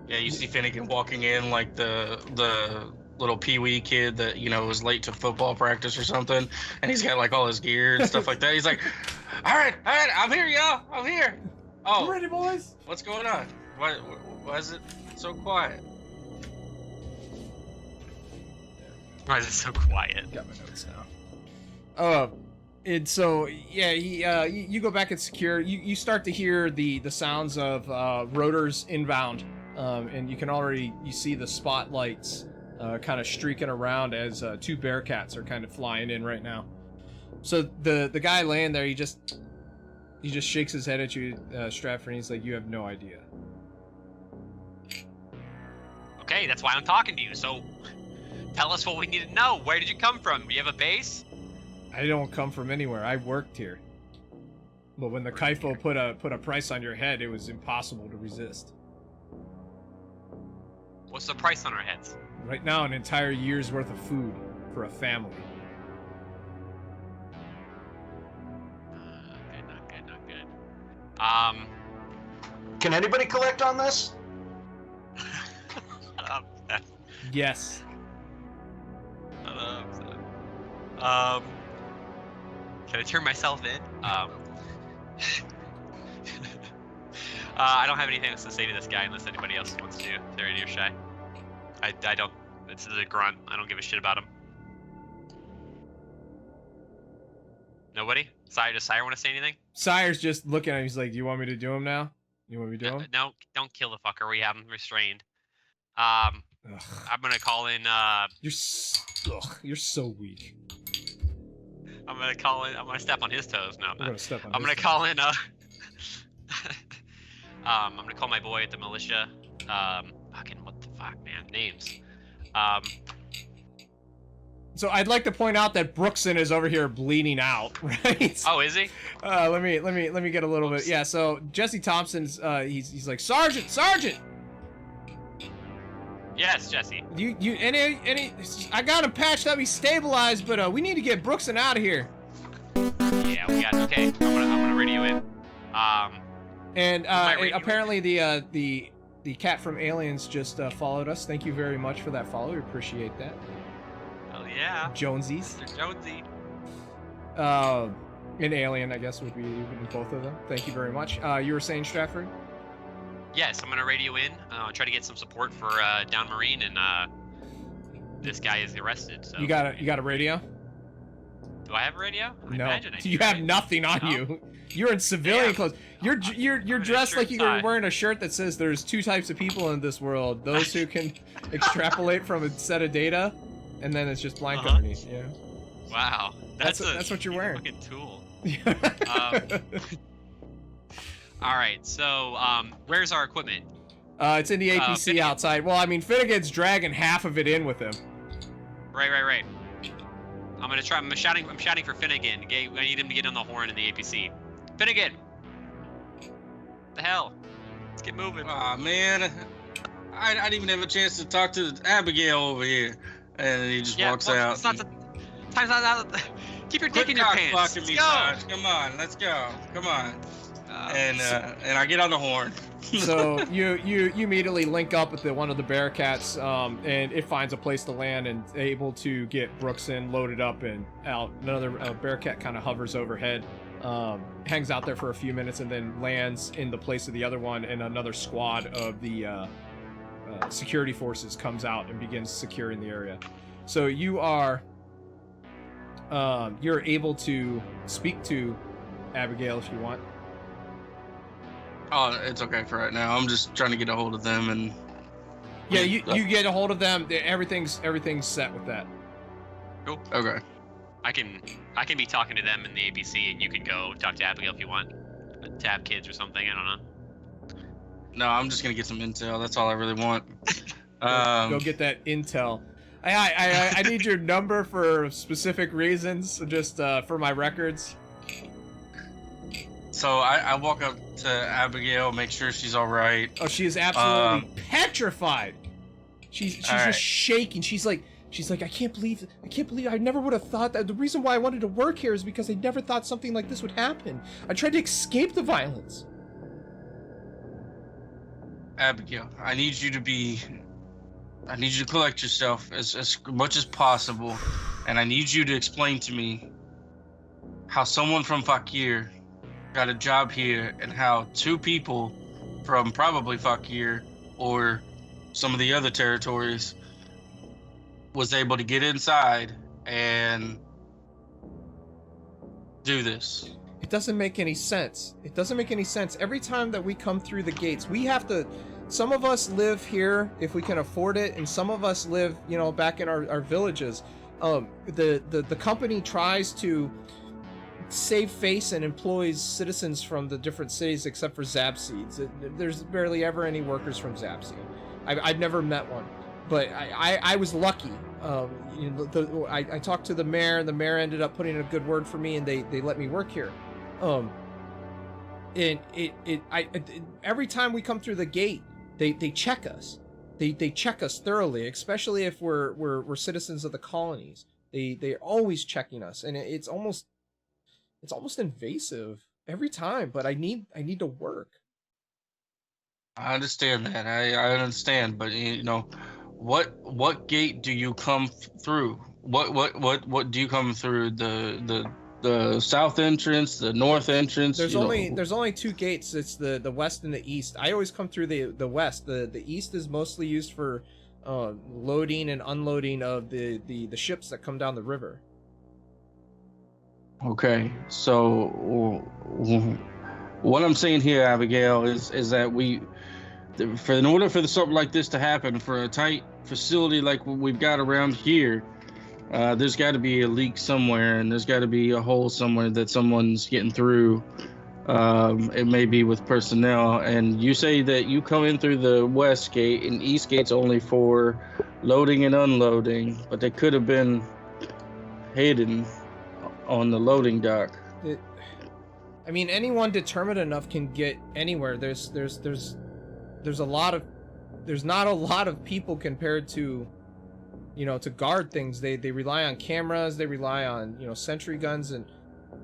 Yeah, you see Finnegan walking in like the little peewee kid that was late to football practice or something, and he's got like all his gear and stuff like that. He's like, all right, I'm here, y'all, I'm here. Oh, Ready, boys? what's going on? Why is it so quiet? Why is it so quiet? Got my notes now. And so yeah, you go back and secure. You start to hear the sounds of rotors inbound, and you can already see the spotlights kind of streaking around as 2 Bearcats are kind of flying in right now. So the guy laying there, he just shakes his head at you, Stratford, and he's like, "You have no idea." Okay, that's why I'm talking to you. So, tell us what we need to know. Where did you come from? Do you have a base? I don't come from anywhere. I worked here. But when the Kaifo put a price on your head, it was impossible to resist. What's the price on our heads? Right now, an entire year's worth of food for a family. Not good. Can anybody collect on this? Yes. Can I turn myself in? I don't have anything else to say to this guy unless anybody else wants to. If they're any or shy. I don't. It's a grunt. I don't give a shit about him. Nobody? Does Sire want to say anything? Sire's just looking at him. He's like, "Do you want me to do him now? You want me to do him?" No, don't kill the fucker. We have him restrained. Ugh. I'm gonna call in. You're so weak. I'm gonna step on his toes. No, I'm I'm not. gonna step on. I'm gonna his call in. I'm gonna call my boy at the militia. Fucking what the fuck, man? Names. So I'd like to point out that Brookson is over here bleeding out, right? Oh, is he? Let me get a little bit. Yeah. So Jesse Thompson's he's like, Sergeant. Yes, Jesse. You any I got him patched up. He's stabilized, but we need to get Brookson out of here. Yeah, we got. Okay, I'm gonna radio in. And radio apparently the cat from Aliens just followed us. Thank you very much for that follow. We appreciate that. Oh yeah. Jonesies. Mr. Jonesy. An alien, I guess, would be both of them. Thank you very much. You were saying, Stratford? Yes, I'm gonna radio in. Try to get some support for Down Marine, and this guy is arrested. So You got a radio? do I have a radio? I No. imagine I do, You have right? nothing on No? you. You're in civilian Yeah. clothes. You're I'm in a dressed like shirt you're tie. wearing a shirt that says there's 2 types of people in this world: those who can extrapolate from a set of data, and then it's just blank Uh-huh. underneath. Yeah. Wow, That's what you're wearing. Fucking tool. All right, so where's our equipment? It's in the APC Finnegan. outside. Well, I mean, Finnegan's dragging half of it in with him. Right. I'm gonna try. I'm shouting for Finnegan. I need him to get on the horn in the APC. Finnegan. The hell? Let's get moving. Aw, man. I didn't even have a chance to talk to Abigail over here. And he just walks well, out. It's not time's not out. Keep your dick in your pants. Blocking Let's me, go. Sarge. Come on, let's go. Come on. And I get on the horn. So you immediately link up with one of the Bearcats, and it finds a place to land and able to get Brooks in, loaded up and out. Another Bearcat kind of hovers overhead, hangs out there for a few minutes, and then lands in the place of the other one. And another squad of the security forces comes out and begins securing the area. So you're able to speak to Abigail if you want. Oh, it's okay for right now. I'm just trying to get a hold of them and. Yeah, you get a hold of them. Everything's set with that. Cool. Okay. I can be talking to them in the ABC, and you can go talk to Abigail if you want. Tab kids or something. I don't know. No, I'm just gonna get some intel. That's all I really want. Go get that intel. I need your number for specific reasons, just for my records. So I walk up to Abigail, make sure she's all right. Oh, she is absolutely petrified. She's just shaking. She's like, I can't believe I never would have thought that. The reason why I wanted to work here is because I never thought something like this would happen. I tried to escape the violence. Abigail, I need you to collect yourself as much as possible, and I need you to explain to me how someone from Fakir got a job here, and how two people from probably Fakir or some of the other territories was able to get inside and do this. It doesn't make any sense. It doesn't make any sense. Every time that we come through the gates, we have to... Some of us live here if we can afford it, and some of us live, back in our villages. The company tries to save face and employs citizens from the different cities except for Zapseeds. There's barely ever any workers from Zapseed. I've never met one, but I was lucky. I talked to the mayor, and the mayor ended up putting in a good word for me, and they let me work here. And every time we come through the gate, they check us. They check us thoroughly, especially if we're citizens of the colonies. They're always checking us, and it's almost invasive every time. But I need to work. I understand that. I understand, but what gate do you come through? What do you come through? The south entrance, the north entrance? There's only two gates. It's the west and the east. I always come through the west. The east is mostly used for loading and unloading of the ships that come down the river. Okay, so what I'm saying here, Abigail, is that in order for something like this to happen, for a tight facility like we've got around here, there's got to be a leak somewhere, and there's got to be a hole somewhere that someone's getting through. It may be with personnel, and you say that you come in through the west gate, and east gate's only for loading and unloading, but they could have been hidden on the loading dock. I mean, anyone determined enough can get anywhere. There's not a lot of people compared to, to guard things. They rely on cameras, they rely on, sentry guns, and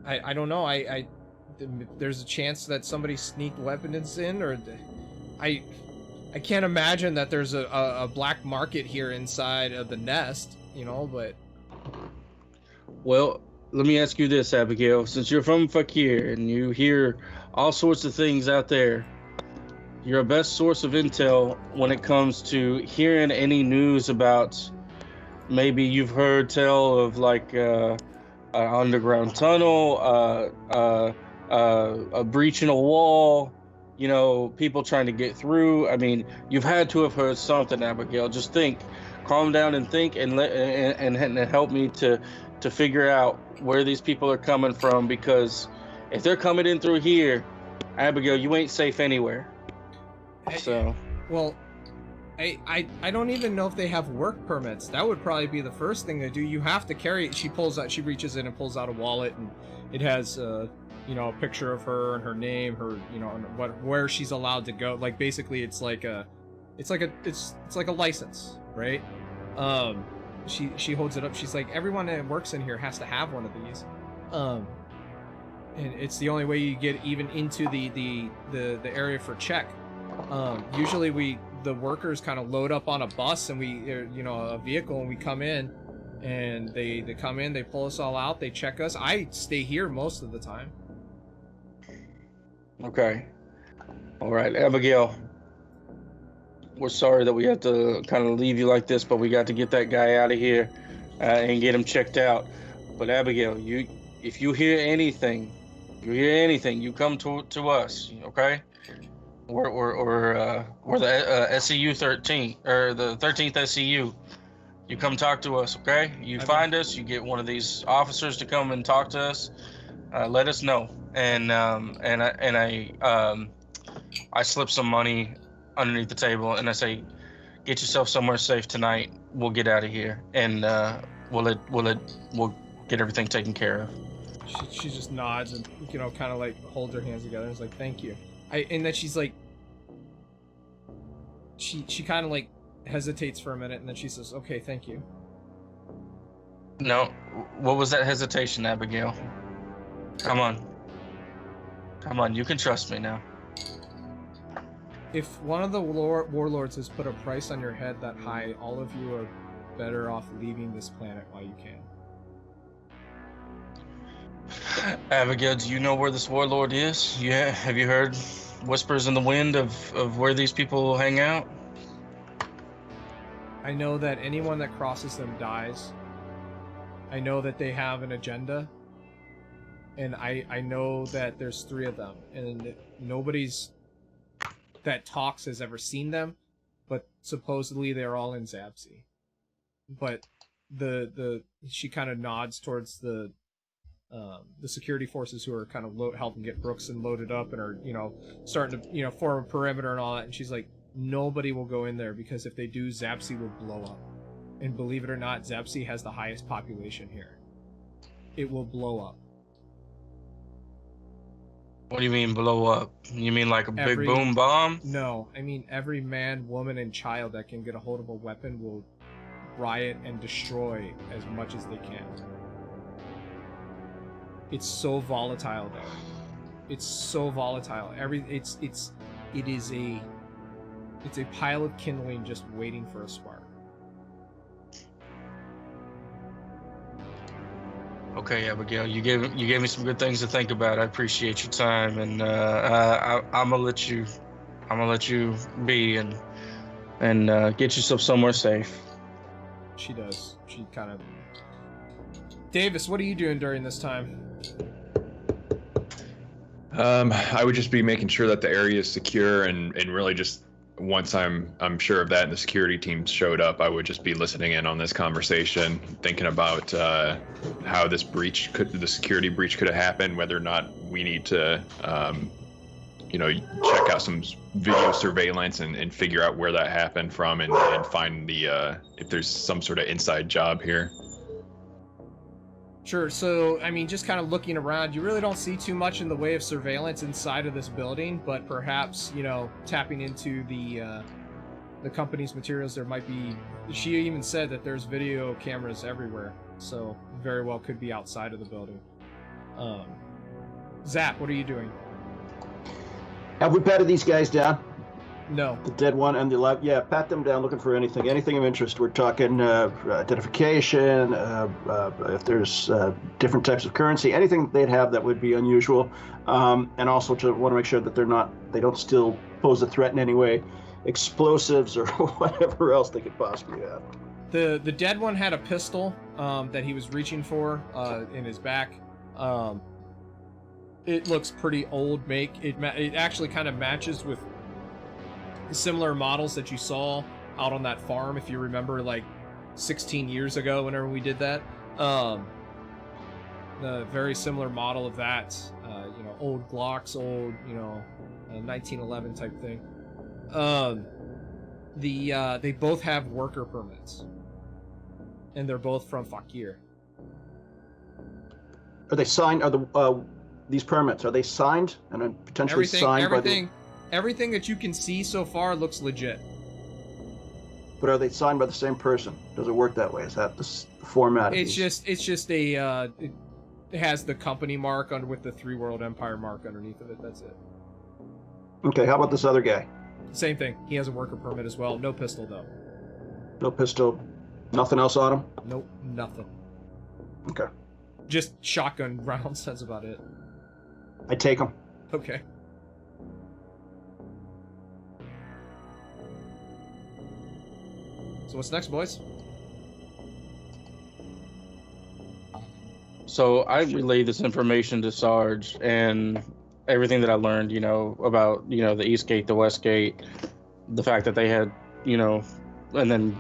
I don't know. There's a chance that somebody sneaked weapons in, or I can't imagine that there's a black market here inside of the nest, but. Well, let me ask you this, Abigail. Since you're from Fakir and you hear all sorts of things out there, you're a best source of intel when it comes to hearing any news about, maybe you've heard tell of like an underground tunnel, a breach in a wall, people trying to get through. I mean, you've had to have heard something, Abigail. Just think, calm down and think, and help me to figure out where these people are coming from, because if they're coming in through here, Abigail, you ain't safe anywhere. So, well, I don't even know if they have work permits. That would probably be the first thing to do. You have to carry. She reaches in and pulls out a wallet, and it has a picture of her and her name, her where she's allowed to go. Like, basically, it's like a license, right? She holds it up. She's like, everyone that works in here has to have one of these, and it's the only way you get even into the area for check. Usually the workers kind of load up on a bus, and a vehicle, and we come in, and they come in, they pull us all out, they check us. I stay here most of the time. Okay. All right, Abigail. We're sorry that we have to kind of leave you like this, but we got to get that guy out of here and get him checked out. But Abigail, if you hear anything, you come to us, okay? We're the SCU 13 or the 13th SCU. You come talk to us, okay? You find us. You get one of these officers to come and talk to us. Let us know. And I slip some money underneath the table and I say, get yourself somewhere safe tonight. We'll get out of here and we'll get everything taken care of. She just nods and, you know, kind of like holds her hands together and is like, thank you. And then she's like, she kind of like hesitates for a minute and then she says, okay, thank you. No, what was that hesitation, Abigail? Come on, you can trust me now. If one of the warlords has put a price on your head that high, all of you are better off leaving this planet while you can. Abigail, do you know where this warlord is? Yeah, have you heard whispers in the wind of where these people hang out? I know that anyone that crosses them dies. I know that they have an agenda. And I know that there's 3 of them. And nobody's that talks has ever seen them. But supposedly they're all in Zabsy. But she kind of nods towards the security forces who are kind of helping get Brookson loaded up and are, you know, starting to, you know, form a perimeter and all that. And she's like, nobody will go in there because if they do, Zabsy will blow up. And believe it or not, Zabsy has the highest population here. It will blow up. What do you mean blow up? You mean like a big boom bomb? No, I mean every man, woman, and child that can get a hold of a weapon will riot and destroy as much as they can. It's so volatile though. It's so volatile. It's a pile of kindling just waiting for a spark. Okay, Abigail, you gave me some good things to think about. I appreciate your time, and I'm gonna let you be and get yourself somewhere safe. She does. She kind of. Davis, what are you doing during this time? I would just be making sure that the area is secure and really just once I'm sure of that and the security team showed up, I would just be listening in on this conversation, thinking about how the security breach could have happened, whether or not we need to, check out some video surveillance and figure out where that happened from and find if there's some sort of inside job here. Sure. So, I mean, just kind of looking around, you really don't see too much in the way of surveillance inside of this building, but perhaps, tapping into the company's materials, there might be. She even said that there's video cameras everywhere, so very well could be outside of the building. Zap, what are you doing? Have we patted these guys down? No. The dead one and the alive? Yeah, pat them down, looking for anything of interest. We're talking identification, if there's different types of currency, anything they'd have that would be unusual, and also to want to make sure that they don't still pose a threat in any way, explosives or whatever else they could possibly have. The dead one had a pistol that he was reaching for in his back. It looks pretty old make. It actually kind of matches with similar models that you saw out on that farm, if you remember, like 16 years ago whenever we did that. The very similar model of that, old Glocks, old, 1911 type thing. They both have worker permits, and they're both from Fakir. Are they signed? Are these permits, are they signed and potentially signed by the... Everything that you can see so far looks legit. But are they signed by the same person? Does it work that way? Is that the format? It's just a. It has the company mark with the 3 World Empire mark underneath of it. That's it. Okay. How about this other guy? Same thing. He has a worker permit as well. No pistol though. No pistol. Nothing else on him. Nope. Nothing. Okay. Just shotgun rounds. That's about it. I take him. Okay. So what's next, boys? So I relay this information to Sarge, and everything that I learned, about, the East Gate, the West Gate, the fact that they had, and then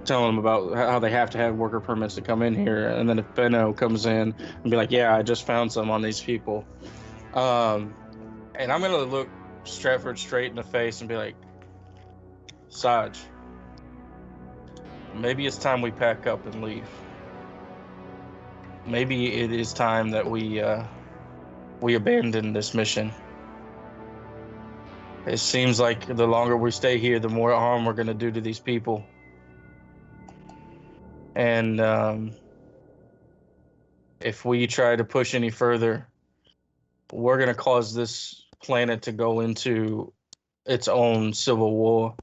telling them about how they have to have worker permits to come in here. And then if Benno comes in and be like, yeah, I just found some on these people. And I'm going to look Stratford straight in the face and be like, Sarge, maybe it's time we pack up and leave. Maybe it is time that we abandon this mission. It seems like the longer we stay here, the more harm we're going to do to these people. And if we try to push any further, we're going to cause this planet to go into its own civil war.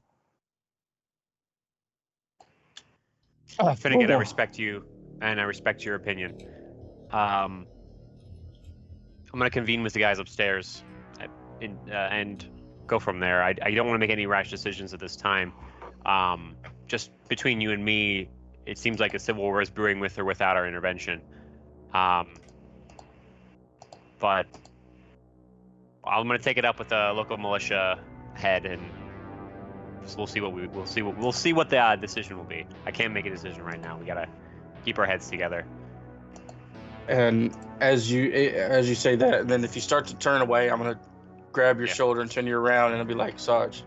Finnegan, I respect you, and I respect your opinion. I'm going to convene with the guys upstairs and go from there. I don't want to make any rash decisions at this time. Just between you and me, it seems like a civil war is brewing with or without our intervention. But I'm going to take it up with the local militia head, and we'll see what the decision will be. I can't make a decision right now. We got to keep our heads together. And as you say that, and then if you start to turn away, I'm going to grab your shoulder and turn you around, and I'll be like, Sarge,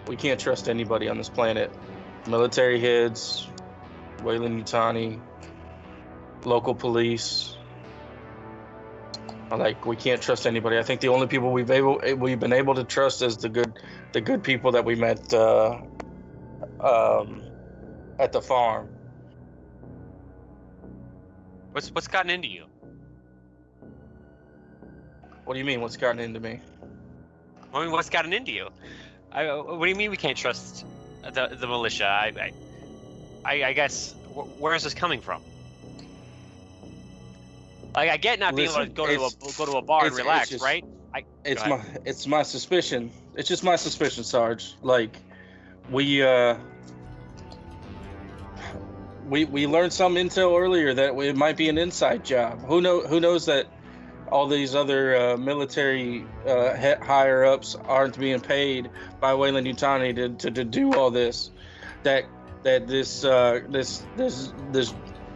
we can't trust anybody on this planet. Military heads, Weyland-Yutani, local police. We can't trust anybody. I think the only people we've been able to trust is the good people that we met at the farm. What's gotten into you? What do you mean? What's gotten into me? I mean, what's gotten into you? What do you mean we can't trust the militia? I guess where is this coming from? I get not being able to go to a bar and relax, right? It's my suspicion. It's just my suspicion, Sarge. We learned some intel earlier that it might be an inside job. Who knows that all these other military higher ups aren't being paid by Weyland-Yutani to do all this. That this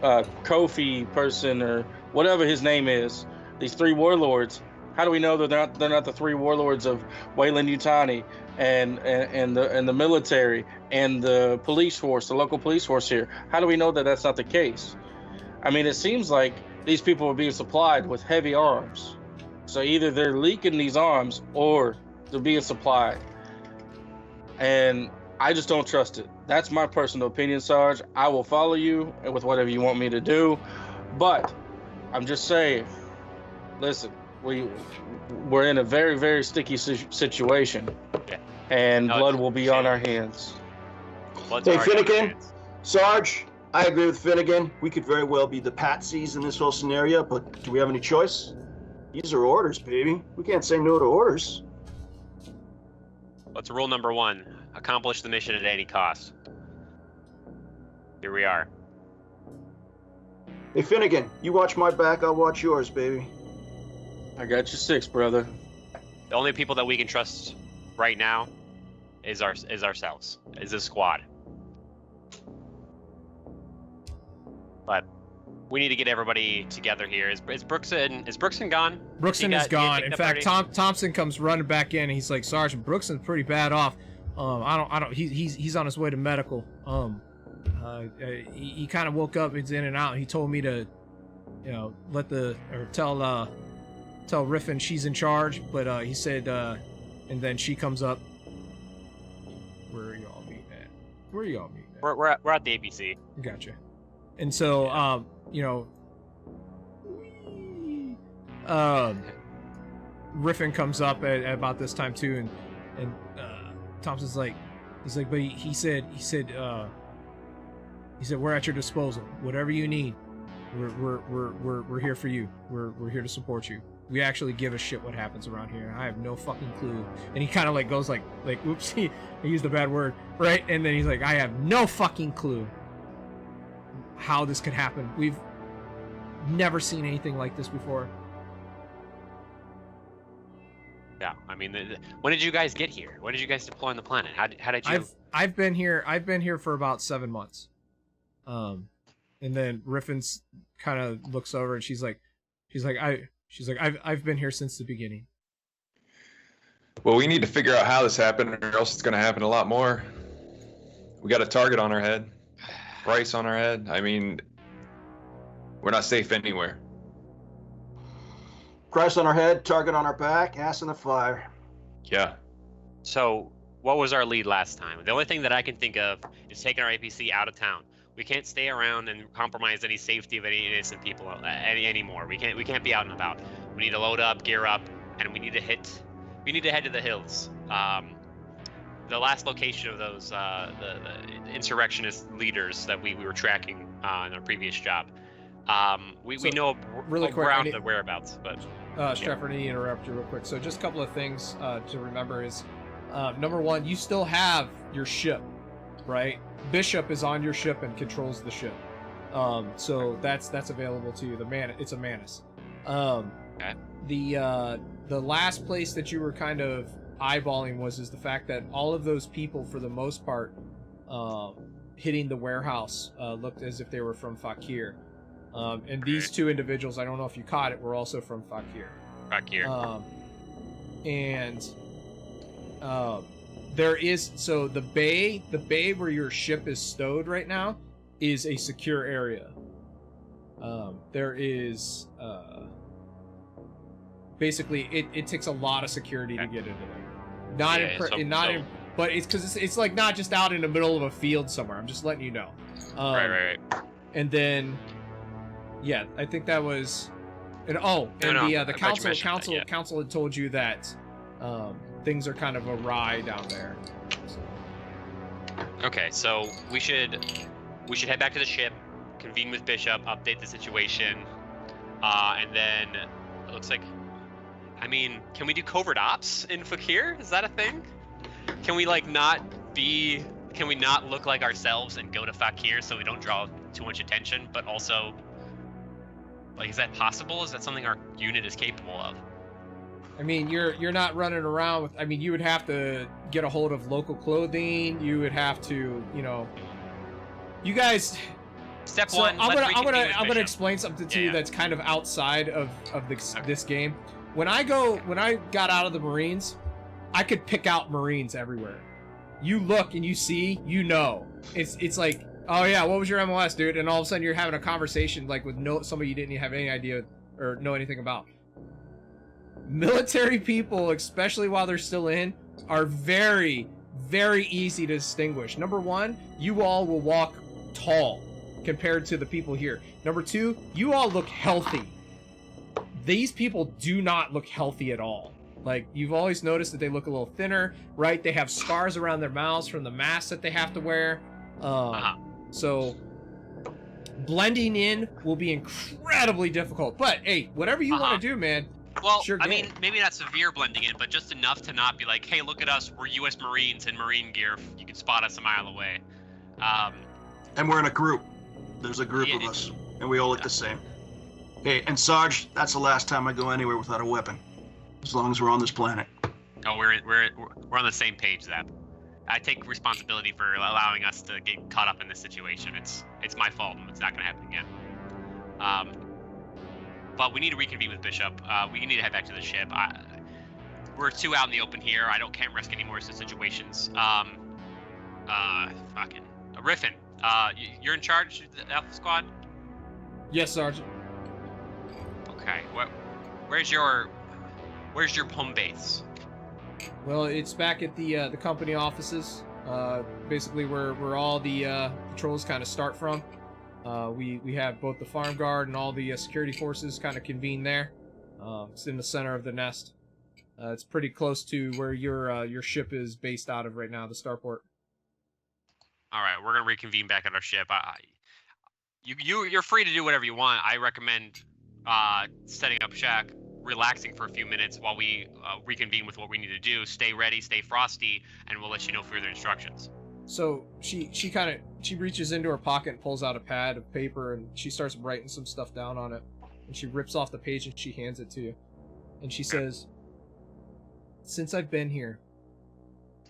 Kofi person or whatever his name is, these three warlords. How do we know that they're not the three warlords of Weyland-Yutani and the military and the police force, the local police force here? How do we know that that's not the case? I mean, it seems like these people are being supplied with heavy arms. So either they're leaking these arms or they're being supplied. And I just don't trust it. That's my personal opinion, Sarge. I will follow you with whatever you want me to do. But I'm just saying, listen, we're in a very, very sticky situation. Yeah. And blood will be on our hands. Hey, Finnegan, Sarge, I agree with Finnegan. We could very well be the patsies in this whole scenario, but do we have any choice? These are orders, baby. We can't say no to orders. What's rule number 1? Accomplish the mission at any cost. Here we are. Hey, Finnegan, you watch my back, I'll watch yours, baby. I got you 6, brother. The only people that we can trust right now is ourselves, is this squad. But we need to get everybody together here. Is Brookson gone? Brookson is gone. In fact, Thompson comes running back in. And he's like, Sergeant, Brookson's pretty bad off. He's on his way to medical. He kind of woke up. He's in and out. He told me to, tell Riffin she's in charge. But he said, and then she comes up. Where are y'all meeting at? We're at the ABC. Gotcha. And so, Riffin comes up at about this time too, and Thompson's like, but he said we're at your disposal. Whatever you need, we're here for you. We're here to support you. We actually give a shit what happens around here. I have no fucking clue. And he kind of goes like, oops, he used a bad word, right? And then he's like, I have no fucking clue how this could happen. We've never seen anything like this before. I mean, when did you guys get here? When did you guys deploy on the planet? How did you? I've been here for about 7 months. And then Riffin's kind of looks over and she's like I've been here since the beginning. Well, we need to figure out how this happened, or else it's going to happen a lot more. We got a target on our head, price on our head. I mean, we're not safe anywhere. Price on our head, target on our back, ass in the fire. Yeah. So, what was our lead last time? The only thing that I can think of is taking our APC out of town. We can't stay around and compromise any safety of any innocent people anymore. We can't be out and about. We need to load up, gear up, and we need to head to the hills. The last location of those the insurrectionist leaders that we were tracking in our previous job. We know really quick, around the whereabouts, but Stratford, I need to interrupt you real quick. So just a couple of things to remember is, number one, you still have your ship, right? Bishop is on your ship and controls the ship. So that's available to you. It's a Manus. Okay. The last place that you were kind of eyeballing is the fact that all of those people, for the most part, hitting the warehouse looked as if they were from Fakir. And these two individuals, I don't know if you caught it, were also from Fakir. There is, so the bay where your ship is stowed right now is a secure area. There is basically it takes a lot of security to get into there. But it's because it's like not just out in the middle of a field somewhere. I'm just letting you know. Right. And then, yeah, I think that was, the council had told you that things are kind of awry down there. Okay, so we should head back to the ship, convene with Bishop, update the situation, and then it looks like, I mean, can we do covert ops in Fakir? Is that a thing? Can we can we not look like ourselves and go to Fakir so we don't draw too much attention, but also, like, is that possible? Is that something our unit is capable of? I mean, you're not running around with, I mean, you would have to get a hold of local clothing. You would have to, you guys. Step so one. I'm gonna explain something to you that's kind of outside of this game. When I got out of the Marines, I could pick out Marines everywhere. You look and you see, it's like, oh yeah, what was your MOS, dude? And all of a sudden you're having a conversation like with somebody you didn't have any idea or know anything about. Military people, especially while they're still in, are very, very easy to distinguish. Number one, you all will walk tall compared to the people here. Number two, you all look healthy. These people do not look healthy at all. Like, you've always noticed that they look a little thinner, right? They have scars around their mouths from the masks that they have to wear. So blending in will be incredibly difficult. But hey, whatever you want to do, man. Well, sure, I mean, maybe not severe blending in, but just enough to not be like, hey, look at us, we're U.S. Marines in Marine gear. You can spot us a mile away. And we're in a group. There's a group of us, and we all look the same. Hey, and Sarge, that's the last time I go anywhere without a weapon, as long as we're on this planet. Oh, we're on the same page, Zap. I take responsibility for allowing us to get caught up in this situation. It's my fault, and it's not going to happen again. But we need to reconvene with Bishop. We need to head back to the ship. We're too out in the open here. Can't risk any more situations. Riffin, you're in charge of the Alpha Squad? Yes, Sergeant. Okay. Where's your home base? Well, it's back at the company offices. Basically, where all the patrols kind of start from. We have both the farm guard and all the security forces kind of convene there. It's in the center of the nest. It's pretty close to where your ship is based out of right now, the starport. All right, we're gonna reconvene back at our ship. You're free to do whatever you want. I recommend setting up shack, relaxing for a few minutes while we reconvene with what we need to do. Stay ready, stay frosty, and we'll let you know further instructions. So she reaches into her pocket and pulls out a pad of paper, and she starts writing some stuff down on it. And she rips off the page and she hands it to you. And she says, since I've been here,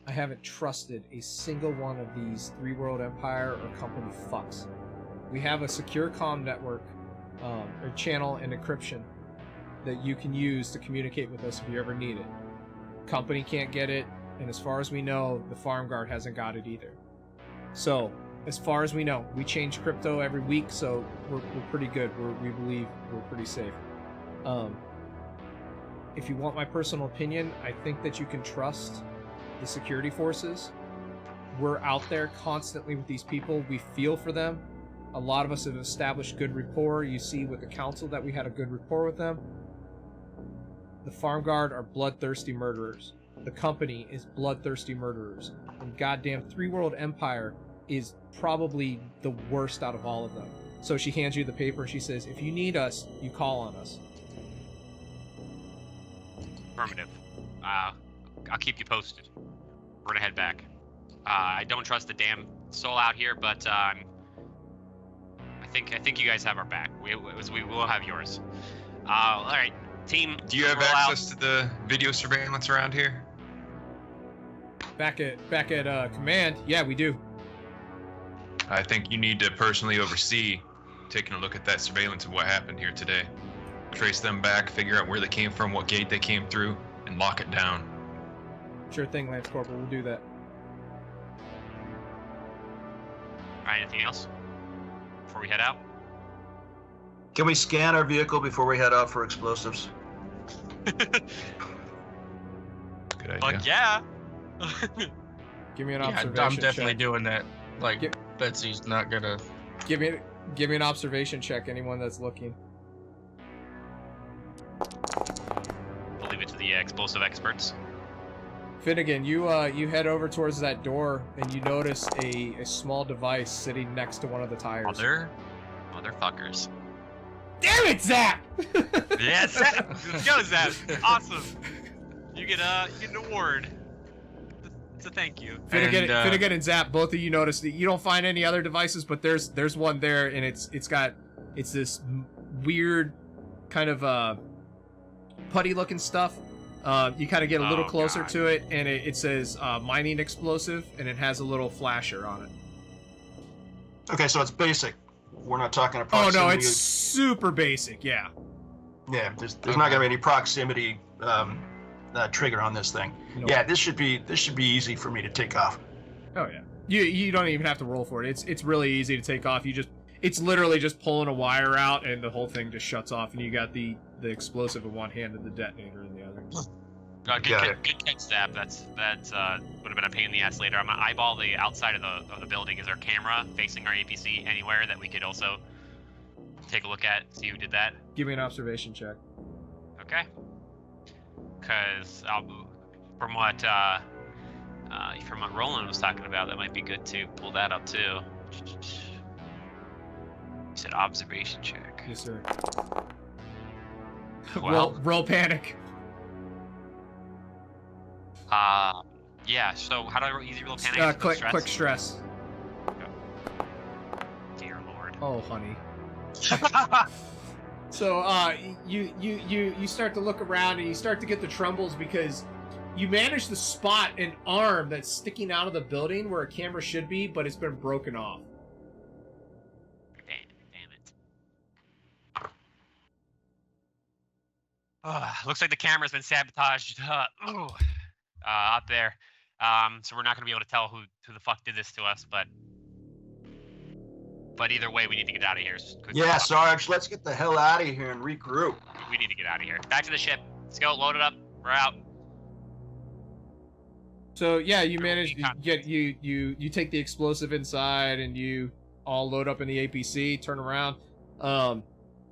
I haven't trusted a single one of these Three World Empire or company fucks. We have a secure comm network, or channel and encryption that you can use to communicate with us if you ever need it. Company can't get it, and as far as we know, the farm guard hasn't got it either. So, as far as we know, we change crypto every week, so we're pretty good. We believe we're pretty safe. If you want my personal opinion, I think that you can trust the security forces. We're out there constantly with these people. We feel for them. A lot of us have established good rapport. You see with the council that we had a good rapport with them. The farm guard are bloodthirsty murderers. The company is bloodthirsty murderers. And goddamn Three World Empire is probably the worst out of all of them. So she hands you the paper and she says, if you need us, you call on us. Affirmative. I'll keep you posted. We're gonna head back. I don't trust the damn soul out here, but I think you guys have our back. We will have yours. All right, team. Do you have roll access out. to the video surveillance around here? Back at command, yeah, we do. I think you need to personally oversee taking a look at that surveillance of what happened here today. Trace them back, figure out where they came from, what gate they came through, and lock it down. Sure thing, Lance Corporal. We'll do that. All right, anything else before we head out? Can we scan our vehicle before we head out for explosives? Good idea. Fuck yeah. Give me an Yeah, observation I'm definitely check. doing that. Like, Get- Betsy's not gonna. Give me an observation check. Anyone that's looking. We'll leave it to the explosive experts. Finnegan, you head over towards that door and you notice a small device sitting next to one of the tires. Motherfuckers. Damn it, Zap! Yeah, Zap. Let's go, Zap. Awesome. You get an award. It's a thank you. Finnegan and Zap, both of you notice that you don't find any other devices, but there's one there, and it's this weird kind of putty-looking stuff. You kind of get a little closer God. to it, and it says mining explosive, and it has a little flasher on it. Okay, so it's basic. We're not talking a Oh proximity. no, it's super basic. Yeah. Yeah, there's not gonna be any proximity trigger on this thing. Nope. Yeah, this should be easy for me to take off. Oh yeah. You don't even have to roll for it. It's really easy to take off. It's literally just pulling a wire out, and the whole thing just shuts off, and you got the explosive in one hand and the detonator in the other. Good catch, Zap. That would have been a pain in the ass later. I'm gonna eyeball the outside of the building. Is there a camera facing our APC anywhere that we could also take a look at? See who did that? Give me an observation check. Okay. Because from what Roland was talking about, that might be good to pull that up too. You said observation check. Yes, sir. Well, roll panic. yeah. So how do I roll easy roll panic? Quick stress. Dear Lord. Oh, honey. So you start to look around and you start to get the trembles because you manage to spot an arm that's sticking out of the building where a camera should be, but it's been broken off. Damn it. Looks like the camera's been sabotaged up there. So we're not gonna be able to tell who the fuck did this to us, but either way, we need to get out of here. as quickly Yeah, as possible. Sarge, let's get the hell out of here and regroup. We need to get out of here. Back to the ship. Let's go. Load it up. We're out. So yeah, you manage to get you take the explosive inside and you all load up in the APC, turn around.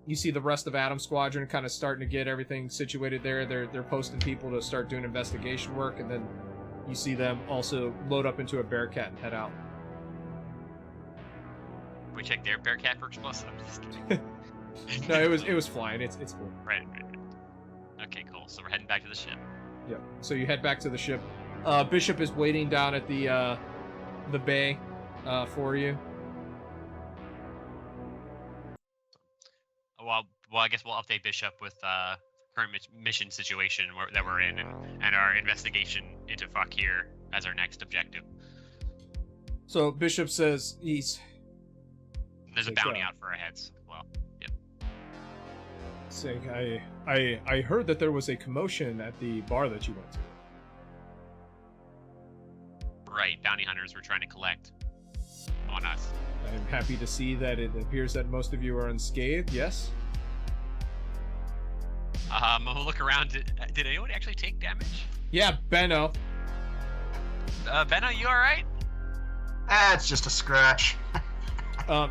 You see the rest of Adam Squadron kind of starting to get everything situated there. They're posting people to start doing investigation work, and then you see them also load up into a Bearcat and head out. We checked their Bearcat for explosives. No, it was flying. It's cool. Right. Okay, cool. So we're heading back to the ship. Yeah. So you head back to the ship. Bishop is waiting down at the bay for you. Well, I guess we'll update Bishop with current mission situation that we're in, and our investigation into Fakir as our next objective. So Bishop says There's a Like, bounty out for our heads. Well, saying, I heard that there was a commotion at the bar that you went to. right. Bounty hunters were trying to collect on us. I'm happy to see that it appears that most of you are unscathed, yes? I'll look around. Did anyone actually take damage? Yeah, Benno. Benno, you alright? It's just a scratch.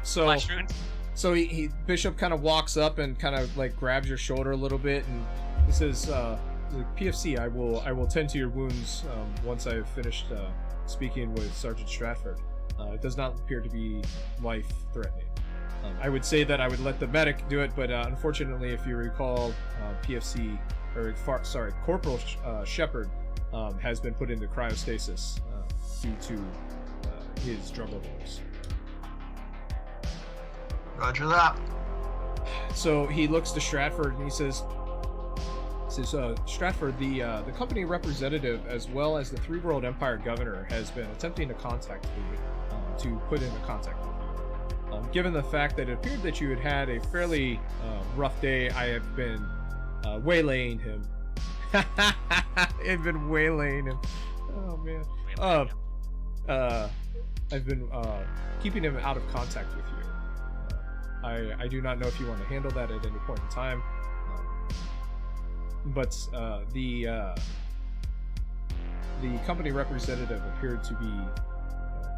So Flesh wound? So he Bishop kind of walks up and kind of like grabs your shoulder a little bit, and he says, "PFC, I will tend to your wounds once I've finished speaking with Sergeant Stratford. It does not appear to be life-threatening. I would say that I would let the medic do it, but unfortunately, if you recall, Corporal Shepard has been put into cryostasis due to his drug overdose." Roger that. So he looks to Stratford and he says, Stratford, the company representative as well as the Three World Empire governor has been attempting to contact you, to put into contact with you. Given the fact that it appeared that you had a fairly rough day, I have been waylaying him. I've been waylaying him. Oh man. I've been keeping him out of contact with you. I do not know if you want to handle that at any point in time, but the company representative appeared to be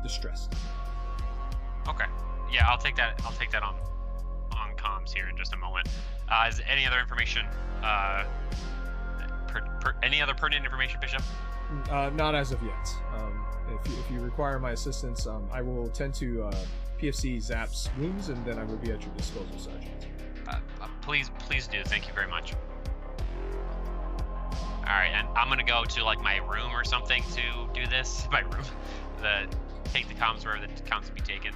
distressed. Okay. Yeah, I'll take that on comms here in just a moment. Is any other information? Any other pertinent information, Bishop? Not as of yet. If you require my assistance, I will tend to PFC Zap's wounds, and then I will be at your disposal, Sergeant. Please do. Thank you very much. All right, and I'm gonna go to like my room or something to do this. My room, take the comms wherever the comms can be taken.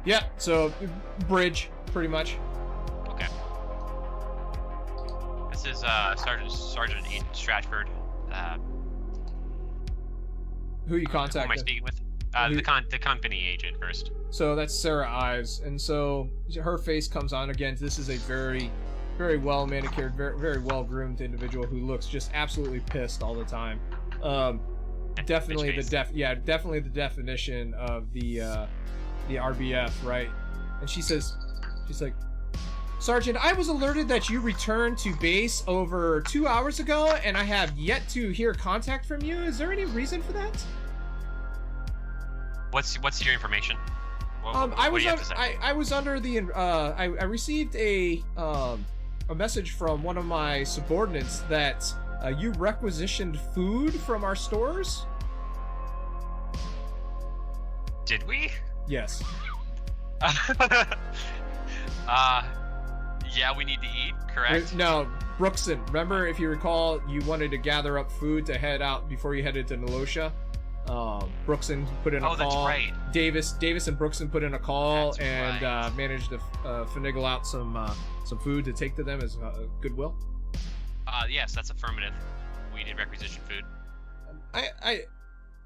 Yeah. So bridge, pretty much. Okay. This is Sergeant Eden Stratford. Who you Who am I contacting? speaking with? The company agent first. So that's Sarah Ives, and so her face comes on again. This is a very, very well manicured, very, very well groomed individual who looks just absolutely pissed all the time. Definitely definitely the definition of the RBF, right? And she's like, Sergeant, I was alerted that you returned to base over 2 hours ago, and I have yet to hear contact from you. Is there any reason for that? What's your information? I was under the I received a message from one of my subordinates that you requisitioned food from our stores. Did we? Yes. Yeah, we need to eat, correct? No, Brookson. Remember, if you recall, you wanted to gather up food to head out before you headed to Nolosha. Brookson put in a call. Oh, that's right. Davis and Brookson put in a call That's and right. Managed to finagle out some food to take to them as goodwill. Yes, that's affirmative. We did requisition food. I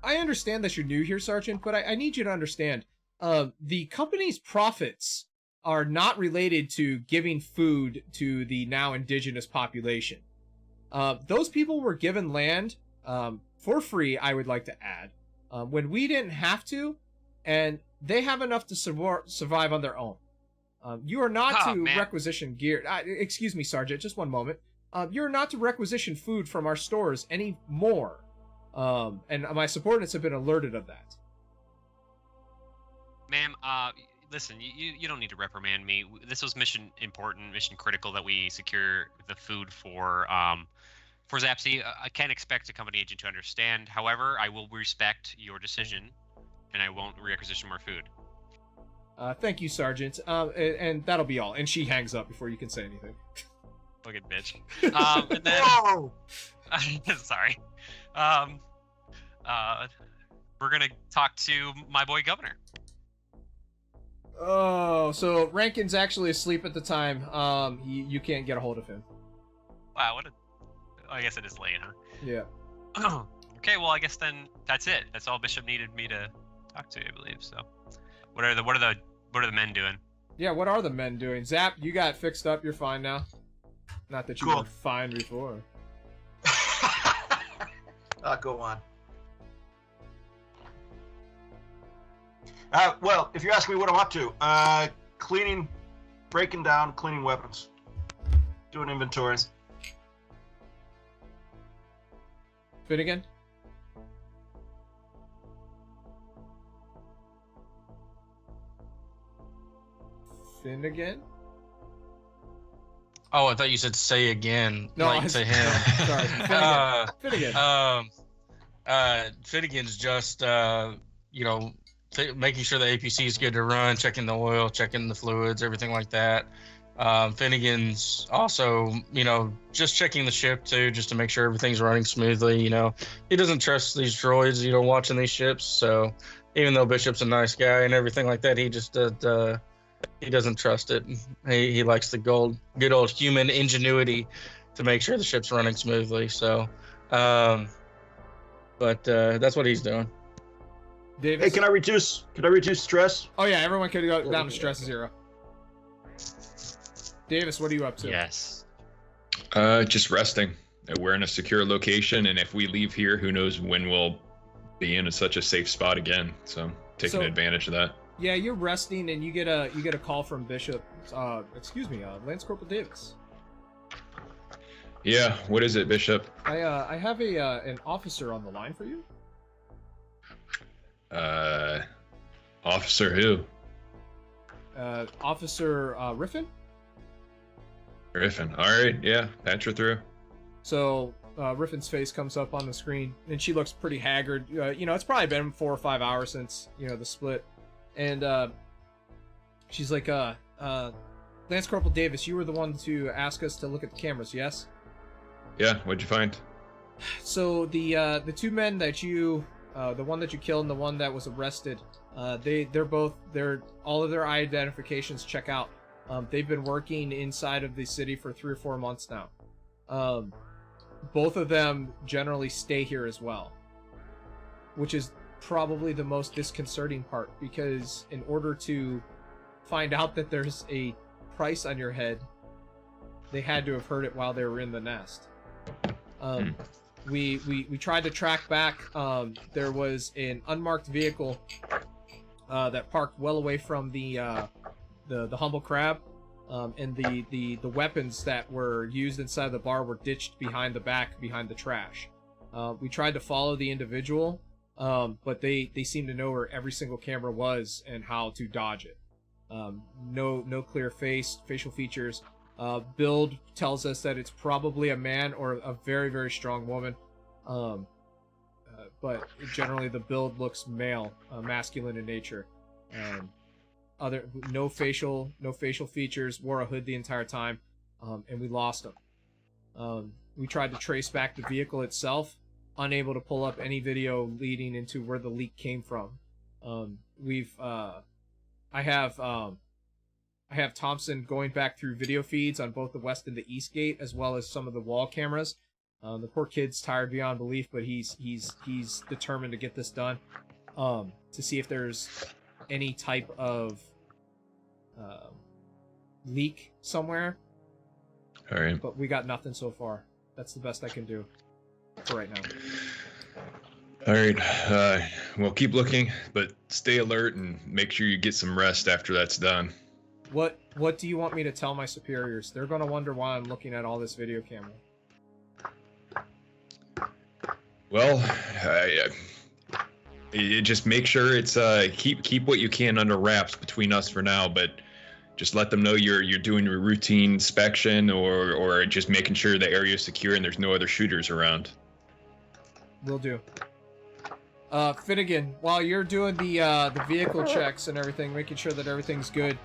understand that you're new here, Sergeant, but I need you to understand. The company's profits are not related to giving food to the now indigenous population. Those people were given land for free, I would like to add, when we didn't have to, and they have enough to survive on their own. You are not to requisition gear. Excuse me, Sergeant, just one moment. You're not to requisition food from our stores anymore. And my subordinates have been alerted of that. Ma'am, listen, you don't need to reprimand me. This was mission important, mission critical that we secure the food for Zapsy. I can't expect a company agent to understand. However, I will respect your decision, and I won't requisition more food. Thank you, Sergeant. And that'll be all. And she hangs up before you can say anything. Fucking bitch. And then, Whoa! sorry. We're gonna talk to my boy Governor. Oh, so Rankin's actually asleep at the time. You can't get a hold of him. Wow, I guess it is late, huh? Yeah. Okay, well, I guess then that's it. That's all Bishop needed me to talk to, I believe. So, what are the men doing? Yeah, what are the men doing? Zap, you got fixed up. You're fine now. Not that you Cool. were fine before. Go on. Well, if you ask me what I'm up to, cleaning, breaking down, cleaning weapons, doing inventories. Finnegan? Finnegan? Oh, I thought you said say again, No, like to him. Sorry. Finnegan. Finnegan's just, making sure the APC is good to run, checking the oil, checking the fluids, everything like that. Finnegan's also, just checking the ship too, just to make sure everything's running smoothly. He doesn't trust these droids, watching these ships. So even though Bishop's a nice guy and everything like that, he just he doesn't trust it. He likes the good old human ingenuity to make sure the ship's running smoothly. So, but that's what he's doing. Davis? Hey, can I reduce stress? Oh yeah, everyone could go down to stress 0. Davis, what are you up to? Yes. Just resting. We're in a secure location, and if we leave here, who knows when we'll be in such a safe spot again. So taking advantage of that. Yeah, you're resting, and you get a call from Bishop. Lance Corporal Davis. Yeah, what is it, Bishop? I have an officer on the line for you. Officer who? Officer Riffin. Griffin. All right, yeah, patch her through. So Riffin's face comes up on the screen, and she looks pretty haggard. It's probably been 4 or 5 hours since the split, and she's like, Lance Corporal Davis, you were the one to ask us to look at the cameras, yes? Yeah, what'd you find? So the 2 men that you, the one that you killed and the one that was arrested, they're all of their identifications check out. They've been working inside of the city for 3 or 4 months now. Both of them generally stay here as well, which is probably the most disconcerting part, because in order to find out that there's a price on your head, they had to have heard it while they were in the nest. We tried to track back. There was an unmarked vehicle that parked well away from the Humble Crab, and the weapons that were used inside the bar were ditched behind the trash. We tried to follow the individual, but they seemed to know where every single camera was and how to dodge it. No clear facial features. Build tells us that it's probably a man or a very, very strong woman. But generally the build looks male, masculine in nature. No facial features, wore a hood the entire time, and we lost them. We tried to trace back the vehicle itself, unable to pull up any video leading into where the leak came from. I have Thompson going back through video feeds on both the west and the east gate, as well as some of the wall cameras. The poor kid's tired beyond belief, but he's determined to get this done, to see if there's any type of leak somewhere. All right. But we got nothing so far. That's the best I can do for right now. All right. Well, keep looking, but stay alert and make sure you get some rest after that's done. What do you want me to tell my superiors? They're going to wonder why I'm looking at all this video camera. Well, just make sure it's keep what you can under wraps between us for now, but just let them know you're doing your routine inspection or just making sure the area is secure and there's no other shooters around. Will do. Finnegan, while you're doing the vehicle checks and everything, making sure that everything's good,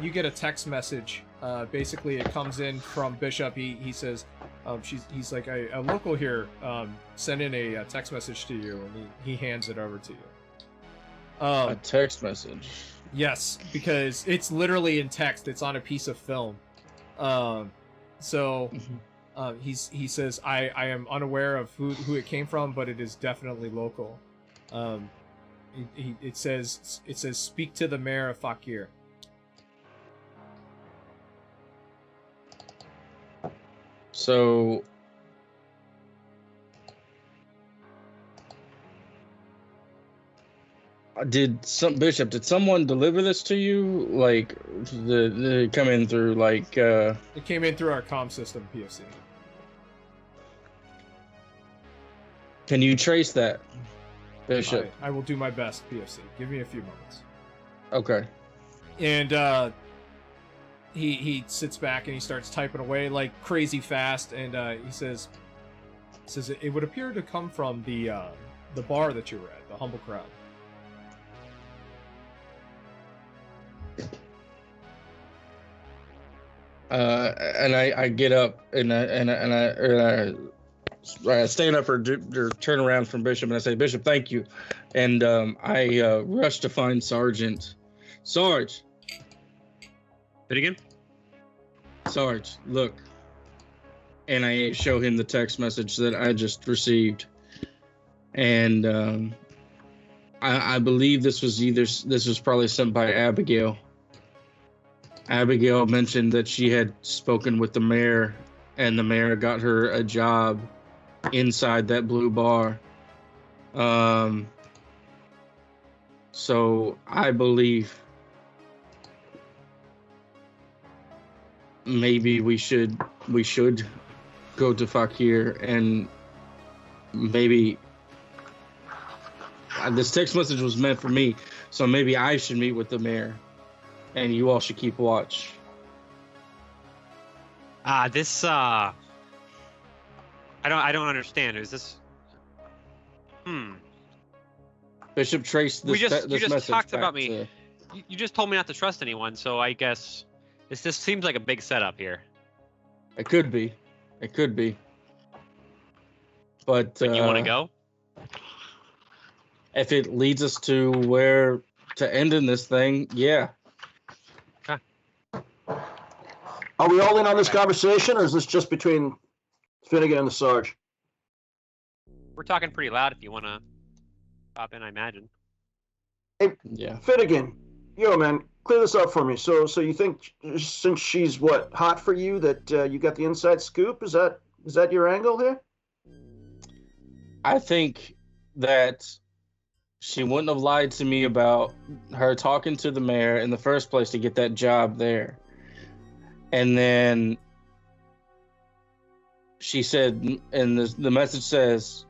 you get a text message. Basically, it comes in from Bishop. He says, he's like, a local here sent in a text message to you, and he hands it over to you. A text message. Yes, because it's literally in text. It's on a piece of film. He says, I am unaware of who it came from, but it is definitely local. It says speak to the mayor of Fakir. So did someone deliver this to you? Like the come in through like It came in through our comm system, PFC. Can you trace that, Bishop? I will do my best, PFC. Give me a few moments. Okay. And he sits back and he starts typing away like crazy fast, and he says it would appear to come from the bar that you were at, the Humble Crowd. And I get up and I stand up or turn around from Bishop and I say, Bishop, thank you. And I rush to find Sergeant. Sarge. Say it again? Sarge, look. And I show him the text message that I just received. And I believe this was probably sent by Abigail. Abigail mentioned that she had spoken with the mayor, and the mayor got her a job inside that blue bar. So I believe maybe we should go to Fakir, and maybe this text message was meant for me, so maybe I should meet with the mayor. And you all should keep watch. I don't understand. Is this? Bishop traced this. You this just message talked back about me. to- You just told me not to trust anyone, so I guess this seems like a big setup here. It could be. But You want to go? If it leads us to where to end in this thing, yeah. Are we all in on this conversation, or is this just between Finnegan and the Sarge? We're talking pretty loud. If you want to pop in, I imagine. Hey, Yeah. Finnegan, yo, man, clear this up for me. So you think since she's hot for you that you got the inside scoop? Is that your angle here? I think that she wouldn't have lied to me about her talking to the mayor in the first place to get that job there. And then she said, and the message says,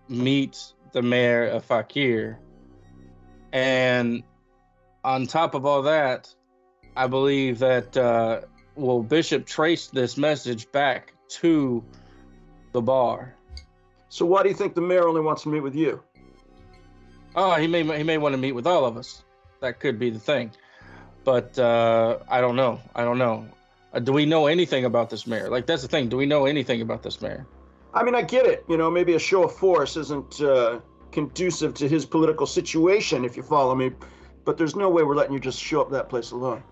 meet the mayor of Fakir. And on top of all that, I believe that, Bishop traced this message back to the bar. So why do you think the mayor only wants to meet with you? Oh, he may want to meet with all of us. That could be the thing. But I don't know. Do we know anything about this mayor? Like, that's the thing. Do we know anything about this mayor? I mean, I get it. Maybe a show of force isn't conducive to his political situation, if you follow me. But there's no way we're letting you just show up that place alone.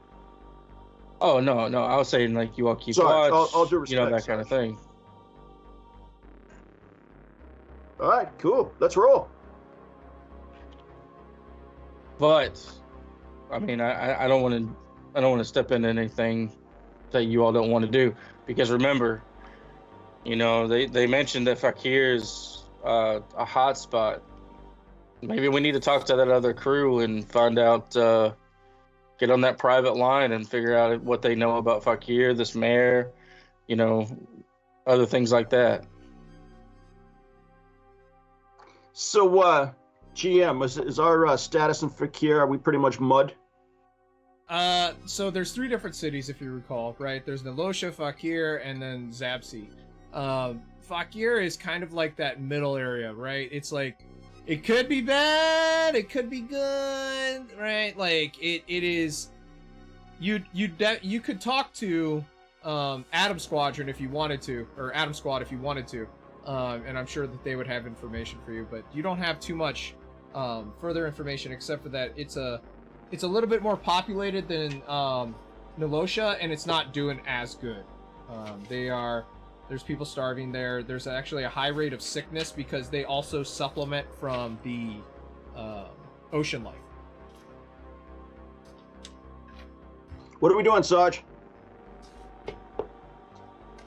Oh, no. I was saying, like, you all keep Sorry, watch. I'll do respect, that kind of thing. All right, cool. Let's roll. But, I mean, I don't want to step into anything that you all don't want to do, because remember, they mentioned that Fakir is a hot spot. Maybe we need to talk to that other crew and find out, get on that private line and figure out what they know about Fakir, this mayor, other things like that. So, GM, is our status in Fakir, are we pretty much mud? So there's 3 different cities, if you recall, right? There's Nilosha, Fakir, and then Zabsi. Fakir is kind of like that middle area, right? It's like, it could be bad, it could be good, right? Like, it is, you could talk to, Adam Squadron if you wanted to, or Adam Squad if you wanted to, and I'm sure that they would have information for you, but you don't have too much, further information except for that it's a little bit more populated than Nilosha, and it's not doing as good. They are There's people starving there. There's actually a high rate of sickness because they also supplement from the ocean life. What are we doing, Sarge?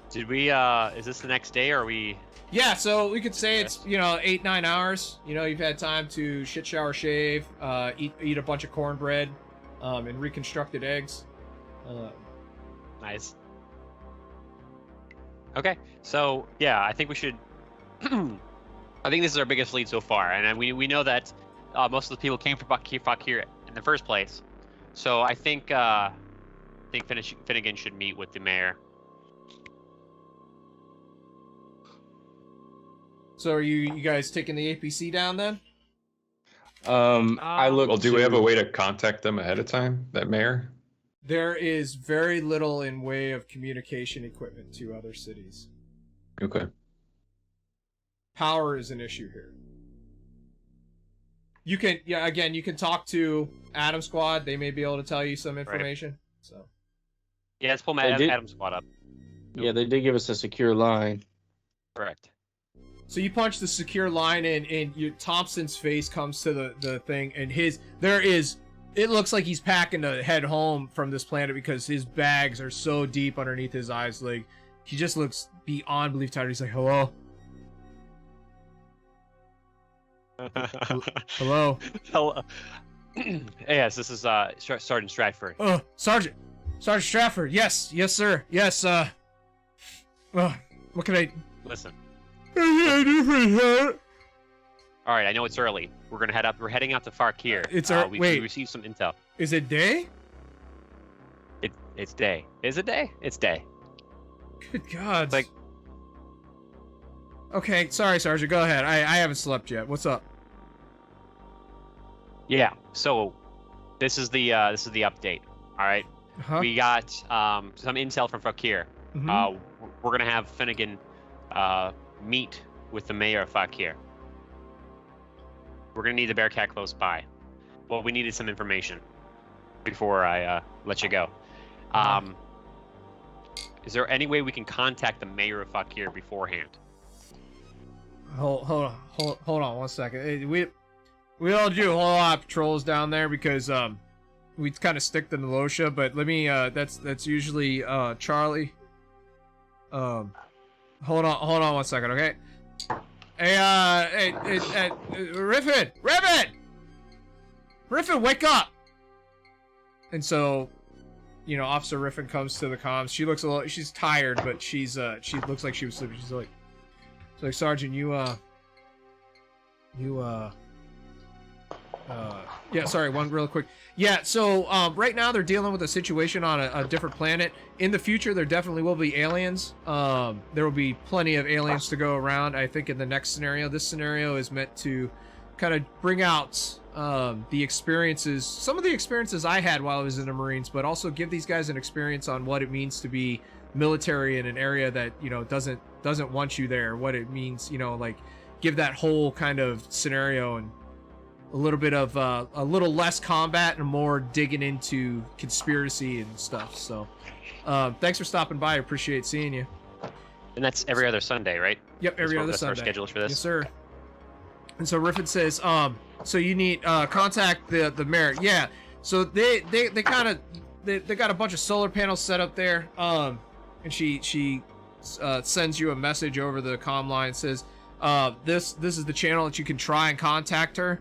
Did we? Is this the next day, or are we? Yeah, so we could say it's 8-9 hours. You've had time to shit, shower, shave, eat a bunch of cornbread, and reconstructed eggs. Nice. Okay, so yeah, I think we should. I think this is our biggest lead so far, and we know that most of the people came from Fakir in the first place. So I think Finnegan should meet with the mayor. So are you guys taking the APC down then? I look. Well, do we have a way to contact them ahead of time? That mayor? There is very little in way of communication equipment to other cities. Okay. Power is an issue here. You can talk to Adam Squad. They may be able to tell you some information. Right. So. Yeah, let's pull Adam Squad up. Yeah, they did give us a secure line. Correct. So you punch the secure line in, and Thompson's face comes to the thing, and it looks like he's packing to head home from this planet because his bags are so deep underneath his eyes. Like, he just looks beyond belief tired. He's like, hello? Hello? Hello. Yes, this is Sergeant Stratford. Oh, Sergeant Stratford. Yes, sir. Yes, what can I... Listen. All right, I know it's early. We're heading out to Fakir. We received some intel. Is it day? It's day. Is it day? It's day. Good God. It's like. Okay, sorry, Sergeant. Go ahead. I haven't slept yet. What's up? Yeah. So, this is the update. All right. Uh-huh. We got some intel from Fakir. Mm-hmm. We're gonna have Finnegan meet with the mayor of Fakir. We're gonna need the Bearcat close by. Well, we needed some information before I let you go. Is there any way we can contact the mayor of Fakir beforehand? Hold on 1 second. Hey, we all do a whole lot of patrols down there because we kind of stick to Nolosha, but let me that's usually Charlie. Hold on 1 second, okay? Hey, Riffin, wake up! And so, Officer Riffin comes to the comms. She looks she's tired, but she looks like she was sleeping. She's like, Sergeant, yeah, sorry, one real quick. Yeah, so right now they're dealing with a situation on a different planet. In the future, there definitely will be aliens. There will be plenty of aliens to go around. I think in the next scenario, this scenario is meant to kind of bring out the experiences, some of the experiences I had while I was in the Marines, but also give these guys an experience on what it means to be military in an area that doesn't want you there. What it means, like give that whole kind of scenario and a little bit of a little less combat and more digging into conspiracy and stuff. So thanks for stopping by. I appreciate seeing you. And that's every other Sunday, right? Yep, every other Sunday. That's our schedule for this. Yes, sir. And so Riffin says, so you need contact the mayor. Yeah. So they got a bunch of solar panels set up there. And she sends you a message over the comm line. Says, this is the channel that you can try and contact her.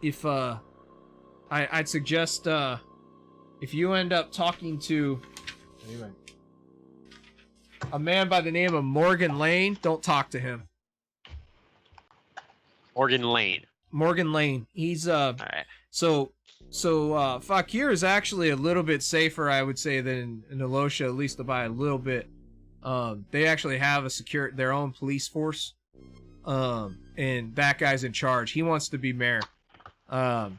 If I'd suggest if you end up talking to a man by the name of Morgan Lane, don't talk to him. Morgan Lane. He's all right. So Fakir is actually a little bit safer, I would say, than Nolosha, at least by a little bit. They actually have their own police force. And that guy's in charge. He wants to be mayor. And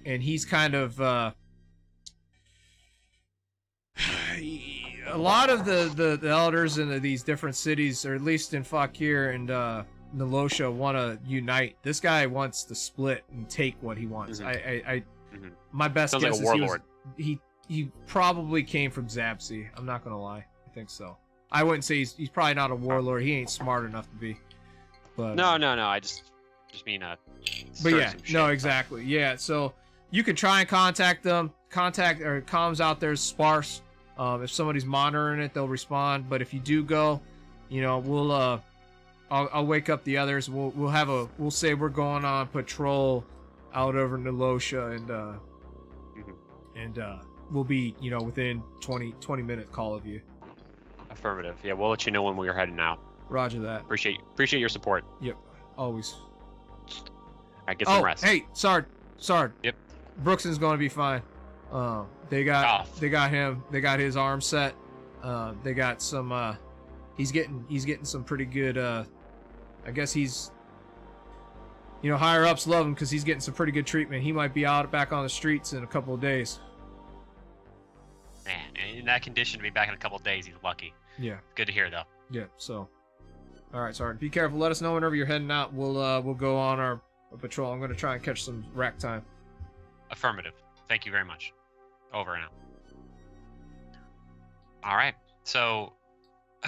he's kind of a lot of the elders in these different cities, or at least in Fakir and Nolosha, want to unite. This guy wants to split and take what he wants. Mm-hmm. My best Sounds guess like a is warlord. he probably came from Zabsy. I'm not gonna lie. I think so. I wouldn't say he's probably not a warlord. He ain't smart enough to be. But No. I just mean But yeah, no, exactly. Yeah, so you can try and contact them. Comms out there is sparse. If somebody's monitoring it, they'll respond. But if you do go, we'll I'll wake up the others. We'll say we're going on patrol out over Nilosha, and we'll be within 20 minute call of you. Affirmative. Yeah, we'll let you know when we're heading out. Roger that. Appreciate your support. Yep, always. I get some rest. Hey, Sard. Yep. Brookson's going to be fine. They got him. They got his arm set. They got some. He's getting some pretty good. I guess he's. Higher ups love him because he's getting some pretty good treatment. He might be out back on the streets in a couple of days. Man, in that condition to be back in a couple of days, he's lucky. Yeah. Good to hear, though. Yeah. So. All right, Sergeant. Be careful. Let us know whenever you're heading out. We'll go on our patrol. I'm going to try and catch some rack time. Affirmative. Thank you very much. Over and out. All right. So,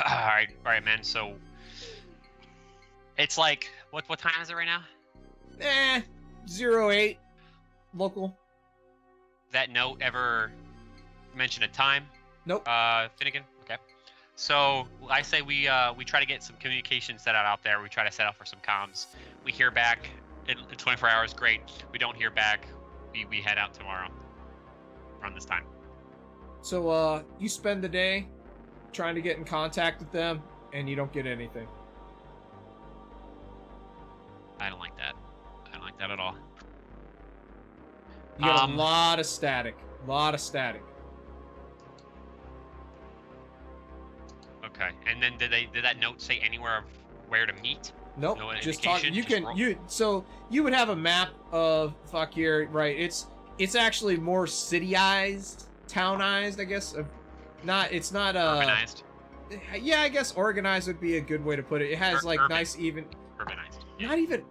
all right, man. So, it's like what time is it right now? 08 local. That note ever mention a time? Nope. Finnegan. Okay. So I say we try to get some communication set out there. We try to set up for some comms. We hear back in 24 hours. Great. We don't hear back. We head out tomorrow. Around this time. So you spend the day trying to get in contact with them, and you don't get anything. I don't like that. I don't like that at all. You get a lot of static. Okay. And then did that note say anywhere of where to meet? Nope. No just talk. indication? So you would have a map of here, right? It's actually more cityized, townized, I guess. It's not Urbanized. Yeah, I guess organized would be a good way to put it. It has like urban. nice even. Urbanized. Yeah. Not even.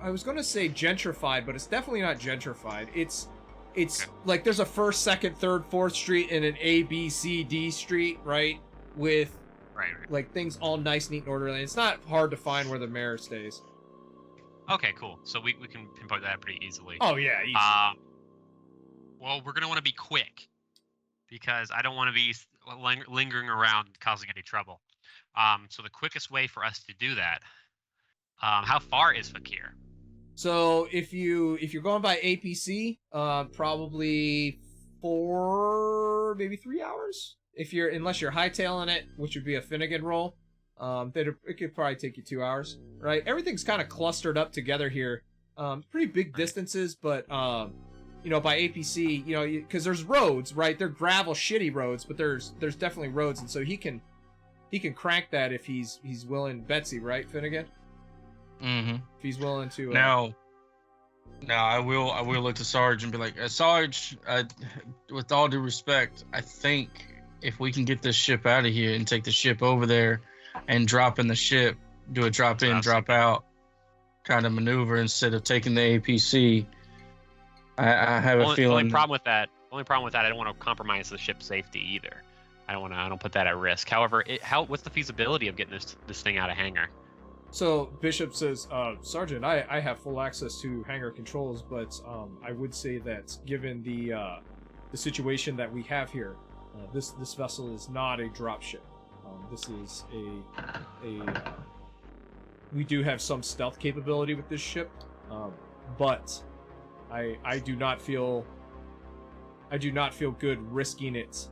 I was gonna say gentrified, but it's definitely not gentrified. It's Okay. like there's a 1st, 2nd, 3rd, 4th street and an A, B, C, D street, right? With Right. like things all nice, neat, and orderly. It's not hard to find where the mayor stays. Okay, cool. So we can pinpoint that pretty easily. Oh yeah, easy. Well, we're gonna want to be quick because I don't want to be lingering around causing any trouble. So the quickest way for us to do that. How far is Fakir? So if you're going by APC, probably 4, maybe 3 hours. Unless you're hightailing it, which would be a Finnegan roll, it could probably take you 2 hours, right? Everything's kind of clustered up together here. Pretty big distances, but by APC, because there's roads, right? They're gravel, shitty roads, but there's definitely roads, and so he can crank that if he's willing. Betsy, right, Finnegan? Mm-hmm. If he's willing to. Now I will look to Sarge and be like, Sarge, with all due respect, I think if we can get this ship out of here and take the ship over there and drop in the ship, do a drop in, drop out kind of maneuver instead of taking the APC, I have a feeling. Only problem with that, I don't want to compromise the ship's safety either. I don't put that at risk. However, what's the feasibility of getting this thing out of hangar? So Bishop says, Sergeant, I have full access to hangar controls, but I would say that given the situation that we have here, this vessel is not a dropship. This is we do have some stealth capability with this ship, but I do not feel good risking it,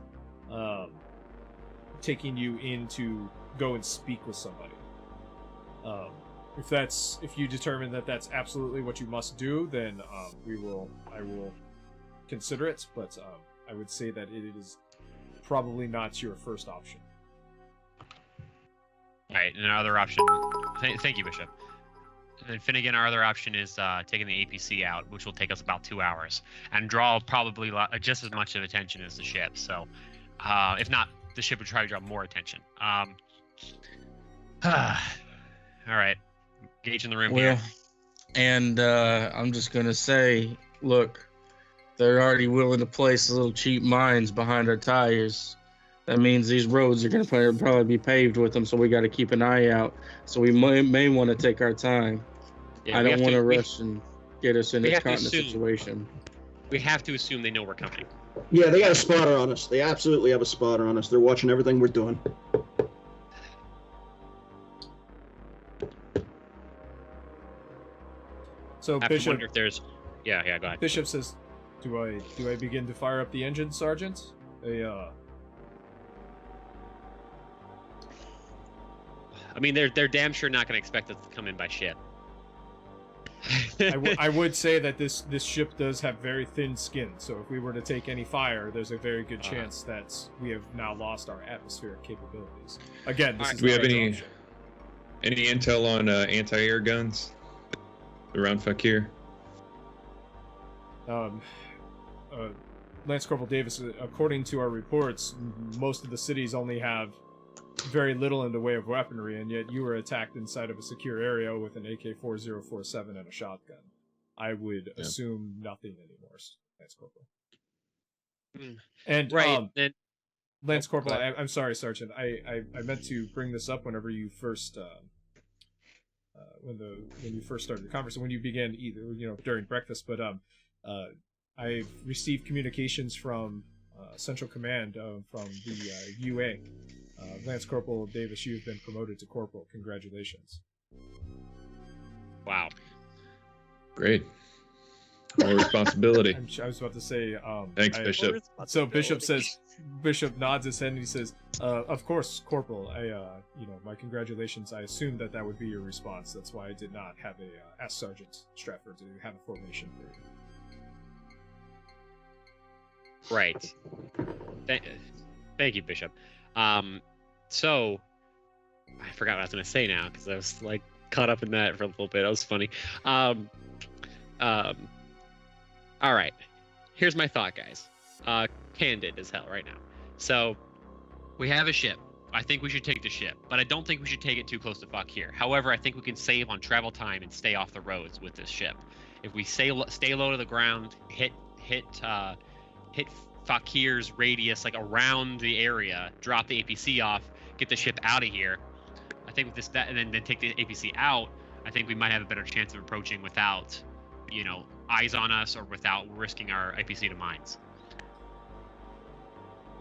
taking you in to go and speak with somebody. If you determine that that's absolutely what you must do, then I will consider it. But I would say that it is probably not your first option. All right, and our other option. Thank you, Bishop. And then Finnegan, our other option is taking the APC out, which will take us about 2 hours and draw probably just as much of attention as the ship. So, if not, the ship would try to draw more attention. All right, Gage in the room here. And I'm just gonna say, look, they're already willing to place little cheap mines behind our tires. That means these roads are going to probably be paved with them, so we got to keep an eye out. So we may want to take our time. Yeah, I we don't have want to we- rush and get us in we a have to caught in a assume. situation. We have to assume they know we're coming. Yeah, they got a spotter on us. They absolutely have a spotter on us. They're watching everything we're doing. So I have to Bishop wonder if there's. Yeah, go ahead. Bishop says, "Do I begin to fire up the engine, Sergeant?" I mean, they're damn sure not going to expect us to come in by ship. I would say that this ship does have very thin skin, so if we were to take any fire, there's a very good chance that we have now lost our atmospheric capabilities. Again, this is Do we not have a any drop ship. intel on anti-air guns around Fakir? Lance Corporal Davis, according to our reports, most of the cities only have very little in the way of weaponry, and yet you were attacked inside of a secure area with an AK-4047 and a shotgun. I would assume nothing anymore, Lance Corporal. And Right. Lance Corporal, I'm sorry, Sergeant. I meant to bring this up whenever you first when you first started the conference, when you began during breakfast, but I've received communications from Central Command from the UA. Lance Corporal Davis, you've been promoted to corporal. Congratulations. Wow. Great. More responsibility. I was about to say. Thanks, Bishop. So Bishop nods his head and he says, "Of course, Corporal. My congratulations. I assumed that would be your response. That's why I did not have ask Sergeant Stratford to have a formation period." Right. Thank you, Bishop. So I forgot what I was going to say now because I was like caught up in that for a little bit. That was funny. All right. Here's my thought, guys. Candid as hell right now. So We have a ship. I think we should take the ship, but I don't think we should take it too close to Fakir. However, I think we can save on travel time and stay off the roads with this ship. If we stay low to the ground, hit Fakir's radius like around the area, drop the APC off, get the ship out of here. I think with and then take the APC out. I think we might have a better chance of approaching without, eyes on us or without risking our APC to mines.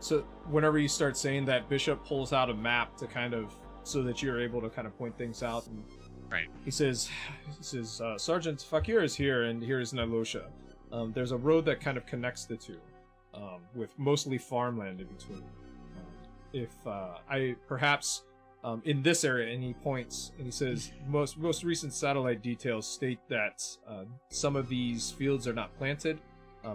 So whenever you start saying that, Bishop pulls out a map to so that you're able to kind of point things out. And Right. He says, Sergeant Fakir is here, and here is Nalosha. There's a road that kind of connects the two, with mostly farmland in between. In this area, and he points, and he says, most recent satellite details state that some of these fields are not planted.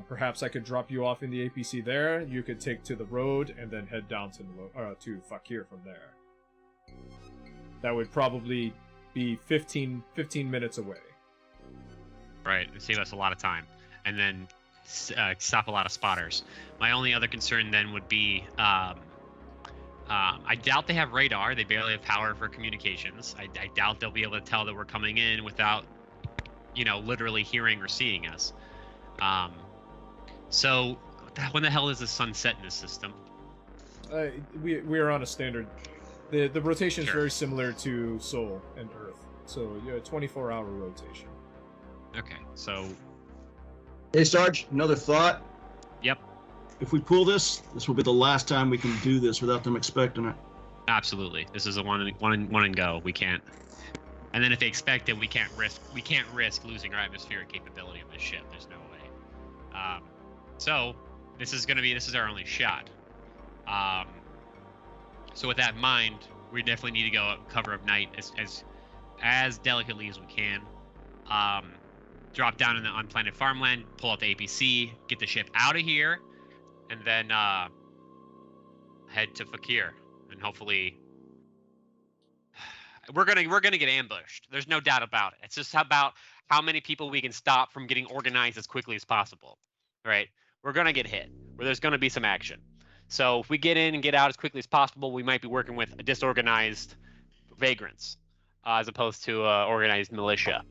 Perhaps I could drop you off in the APC there. You could take to the road and then head down to Fakir from there. That would probably be 15 minutes away. Right, and save us a lot of time, and then stop a lot of spotters. My only other concern then would be, I doubt they have radar. They barely have power for communications. I doubt they'll be able to tell that we're coming in without, literally hearing or seeing us. So, when the hell is the sun set in this system? We are on a standard. The rotation is Sure. very similar to Sol and Earth, so a 24-hour rotation. Okay, so Hey, Sarge, another thought. Yep. If we pull this will be the last time we can do this without them expecting it. absolutely, this is a one and go. We can't. And then if they expect it, we can't risk losing our atmospheric capability of this ship. There's no way. So this is our only shot. So with that in mind, we definitely need to go cover of night as delicately as we can. Drop down in the unplanted farmland, pull out the APC, get the ship out of here, and then head to Fakir. And hopefully, we're gonna get ambushed. There's no doubt about it. It's just about how many people we can stop from getting organized as quickly as possible. Right? We're gonna get hit. Where there's gonna be some action. So if we get in and get out as quickly as possible, we might be working with a disorganized vagrants as opposed to organized militia.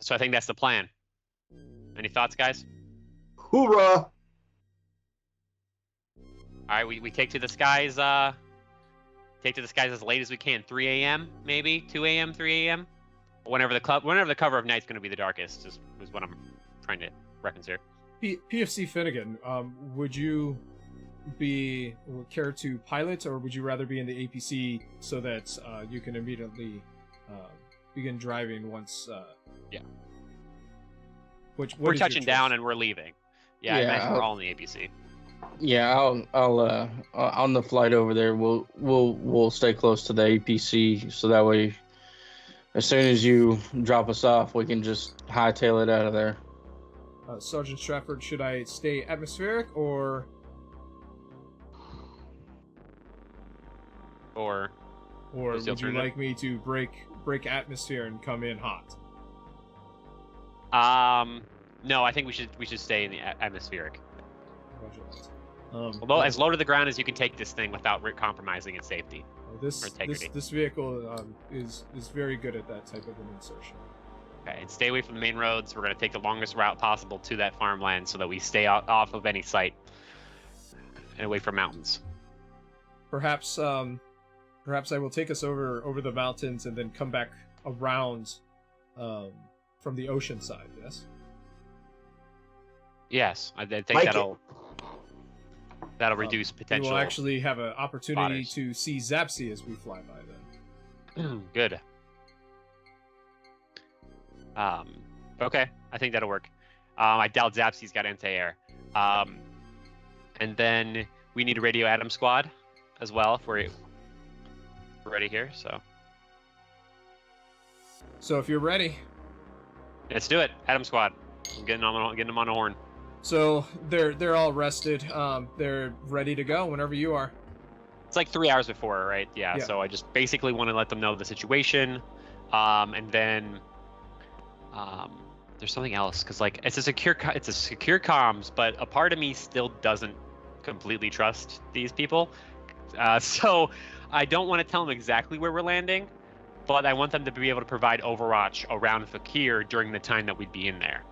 So I think that's the plan. Any thoughts, guys? Hoorah! right, we take to the skies. Take to the skies as late as we can. 3 a.m. maybe 2 a.m. 3 a.m. Whenever the cover of night's going to be the darkest is what I'm trying to reference here. PFC Finnegan, would you care to pilot, or would you rather be in the APC so that you can immediately begin driving once? Yeah. We're touching down and we're leaving. Yeah, I imagine we're all in the APC. Yeah, I'll on the flight over there, we'll stay close to the APC, so that way, as soon as you drop us off, we can just hightail it out of there. Sergeant Stratford, should I stay atmospheric or would you like me to break atmosphere and come in hot? No, I think we should stay in the atmospheric. Although as low to the ground as you can take this thing without compromising its safety. This vehicle is very good at that type of an insertion. Okay, and stay away from the main roads. We're going to take the longest route possible to that farmland so that we stay off of any sight and away from mountains. Perhaps I will take us over the mountains and then come back around from the ocean side. Yes. Yes, I think Like that'll reduce potential. We will actually have an opportunity spotters. to see Zapsy as we fly by then. Good. Okay, I think that'll work. I doubt Zapsy's got anti-air. And then we need to radio Adam Squad as well if we're ready here. So if you're ready, let's do it, Adam Squad. I'm getting them on the horn. So they're all rested. They're ready to go whenever you are. It's like 3 hours before, right? Yeah. So I just basically want to let them know the situation, and then there's something else because like it's a secure comms, but a part of me still doesn't completely trust these people. So I don't want to tell them exactly where we're landing, but I want them to be able to provide overwatch around Fakir during the time that we'd be in there.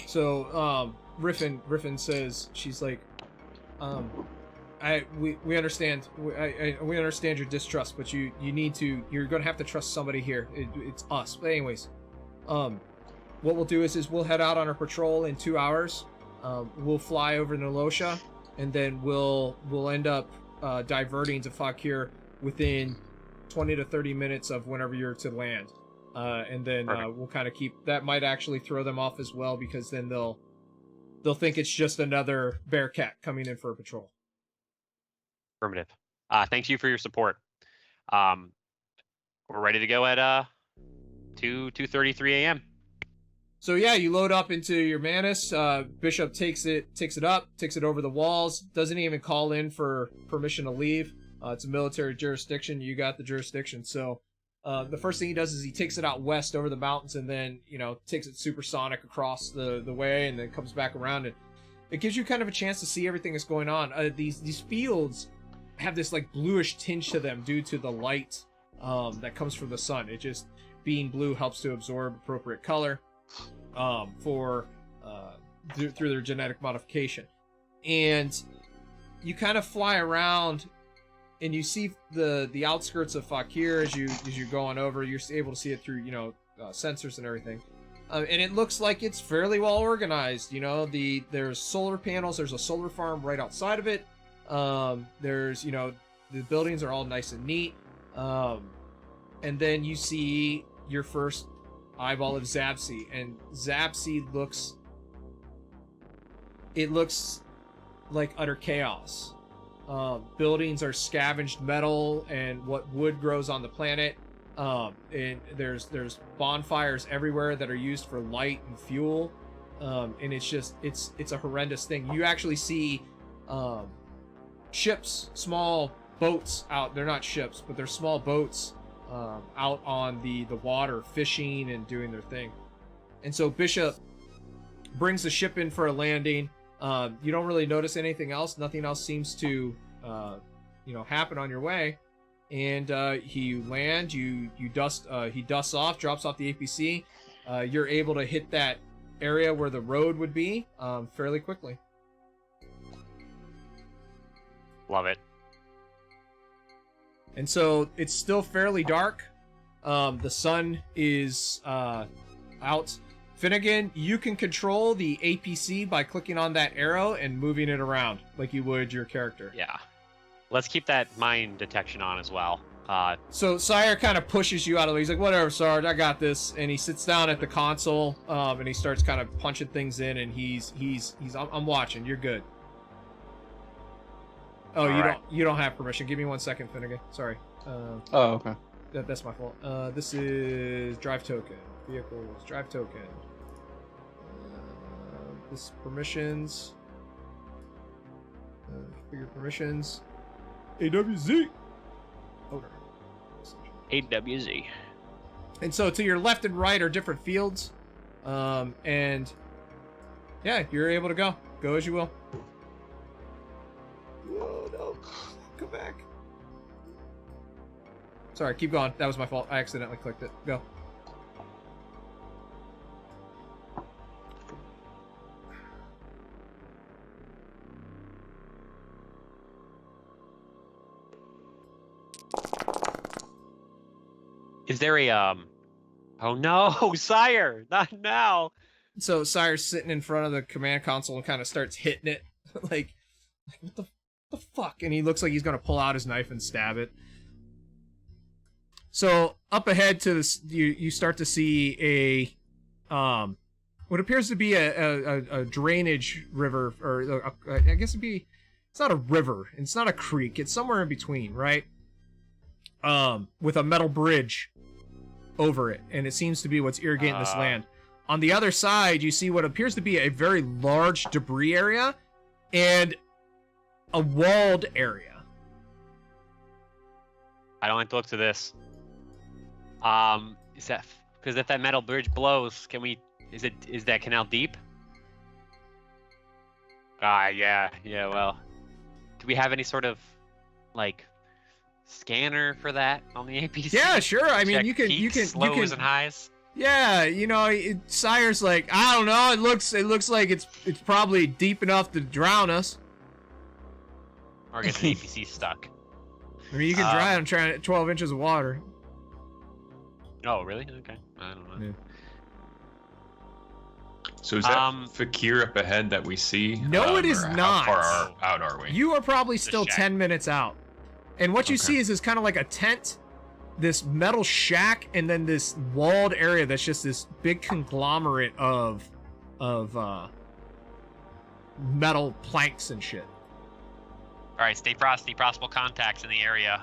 So Riffin says, she's like, we understand. We understand your distrust, but you're going to have to trust somebody here. It's us. But anyways, what we'll do is we'll head out on our patrol in 2 hours. We'll fly over Nolosha, and then we'll end up diverting to Fakir within 20 to 30 minutes of whenever you're to land. And then we'll kind of keep that. Might actually throw them off as well, because then they'll think it's just another Bearcat coming in for a patrol. Affirmative. Thank you for your support. We're ready to go at 2:33 a.m. So yeah, you load up into your Manus. Bishop takes it over the walls. Doesn't even call in for permission to leave. It's a military jurisdiction. You got the jurisdiction. So the first thing he does is he takes it out west over the mountains, and then takes it supersonic across the way, and then comes back around. And it gives you kind of a chance to see everything that's going on. These fields have this like bluish tinge to them due to the light that comes from the sun. It just being blue helps to absorb appropriate color through their genetic modification. And you kind of fly around, and you see the outskirts of Fakir as you're going over. You're able to see it through sensors and everything, and it looks like it's fairly well organized. There's solar panels. There's a solar farm right outside of it. There's the buildings are all nice and neat. And then you see your first eyeball of Zapsy, and Zapsy looks like utter chaos. Buildings are scavenged metal and what wood grows on the planet. And there's bonfires everywhere that are used for light and fuel. And it's a horrendous thing. You actually see ships, small boats out. They're not ships, but they're small boats out on the water, fishing and doing their thing. And so Bishop brings the ship in for a landing. You don't really notice anything else. Nothing else seems to happen on your way. And you land. He dusts off, drops off the APC. You're able to hit that area where the road would be fairly quickly. Love it. And so it's still fairly dark. The sun is out. Finnegan, you can control the APC by clicking on that arrow and moving it around like you would your character. Yeah. Let's keep that mine detection on as well. So Sire kind of pushes you out of the way. He's like, whatever, Sarge, I got this. And he sits down at the console, and he starts kind of punching things in, and I'm watching. You're good. Oh, you don't have permission. Give me 1 second, Finnegan. Sorry. Oh, okay. That's my fault. This is drive token. Vehicles, drive token. This permissions. Figure permissions. AWZ. Okay. AWZ. And so to your left and right are different fields. And yeah, you're able to go. Go as you will. Whoa, no. Come back. Sorry, keep going. That was my fault. I accidentally clicked it. Go. Is there a Oh no, Sire, not now. So Sire's sitting in front of the command console and kind of starts hitting it, like what the fuck? And he looks like he's gonna pull out his knife and stab it. So up ahead to this, you start to see a what appears to be a drainage river, or I guess it's not a river, it's not a creek, it's somewhere in between, right? With a metal bridge over it, and it seems to be what's irrigating this land. On the other side, you see what appears to be a very large debris area and a walled area. I don't like the looks of this. Is that because if that metal bridge blows, can we? Is that canal deep? Yeah. Well, do we have any sort of like scanner for that on the APC? Yeah, sure. I mean, Check peaks, lows and highs. Yeah, you know, Sire's like, I don't know. It looks like it's probably deep enough to drown us. Or get the APC stuck. I mean, you can drown trying 12 inches of water. Oh, really? Okay. I don't know. Yeah. So is that Fakir up ahead that we see? No, it is not. How far out are we? You are probably still 10 minutes out. And what you see is kind of like a tent, this metal shack, and then this walled area that's just this big conglomerate of metal planks and shit. All right, stay frosty. Possible contacts in the area.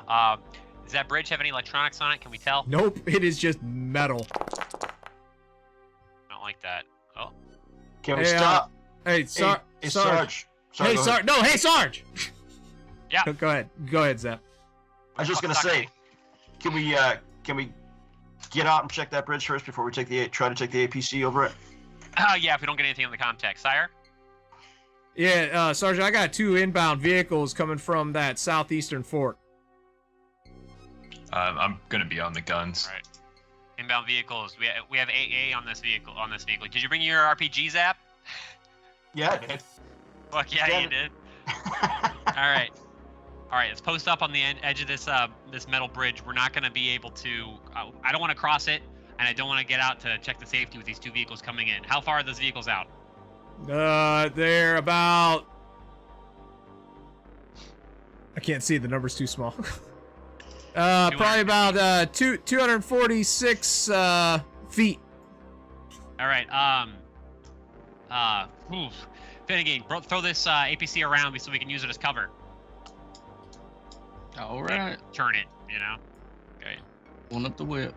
Does that bridge have any electronics on it? Can we tell? Nope, it is just metal. I don't like that. Oh. Can we stop? Hey, Sarge. Sarge. Hey, Sarge. No, hey, Sarge. Yeah. Go ahead, Zap. I was just gonna say, can we get out and check that bridge first before we try to take the APC over it? Yeah, if we don't get anything on the contact. Sire? Yeah, Sergeant, I got 2 inbound vehicles coming from that southeastern fork. I'm gonna be on the guns. All right. Inbound vehicles. We have AA on this vehicle. Did you bring your RPG, Zap? Yeah, I did. Fuck yeah, you did. All right. Let's post up on the edge of this metal bridge. We're not gonna be able to. I don't want to cross it, and I don't want to get out to check the safety with these 2 vehicles coming in. How far are those vehicles out? They're about. I can't see. The number's too small. Probably about 246 feet. All right. Finnegan, throw this APC around so we can use it as cover. All right. Turn it. You know. Okay. One up the whip.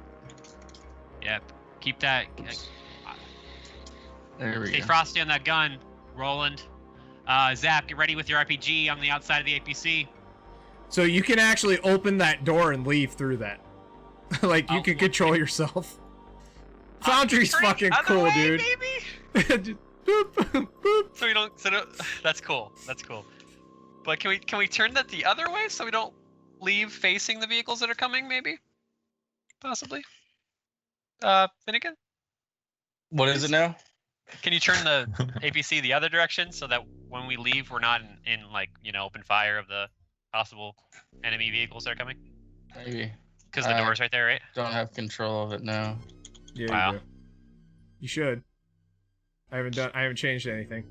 Yep. Keep that. There we Stay go. frosty on that gun, Roland. Zap, get ready with your RPG on the outside of the APC. So you can actually open that door and leave through that. Like, you can control yourself. Foundry's fucking cool, way, dude. Baby. Boop, boop, boop. So we don't. That's cool. That's cool. But can we turn that the other way so we don't leave facing the vehicles that are coming? Maybe. Possibly. Finnegan. What is it now? Can you turn the APC the other direction so that when we leave, we're not in like open fire of the possible enemy vehicles that are coming? Maybe. Because the door's right there, right? Don't have control of it now. Yeah, Wow. you do. You should. I haven't changed anything.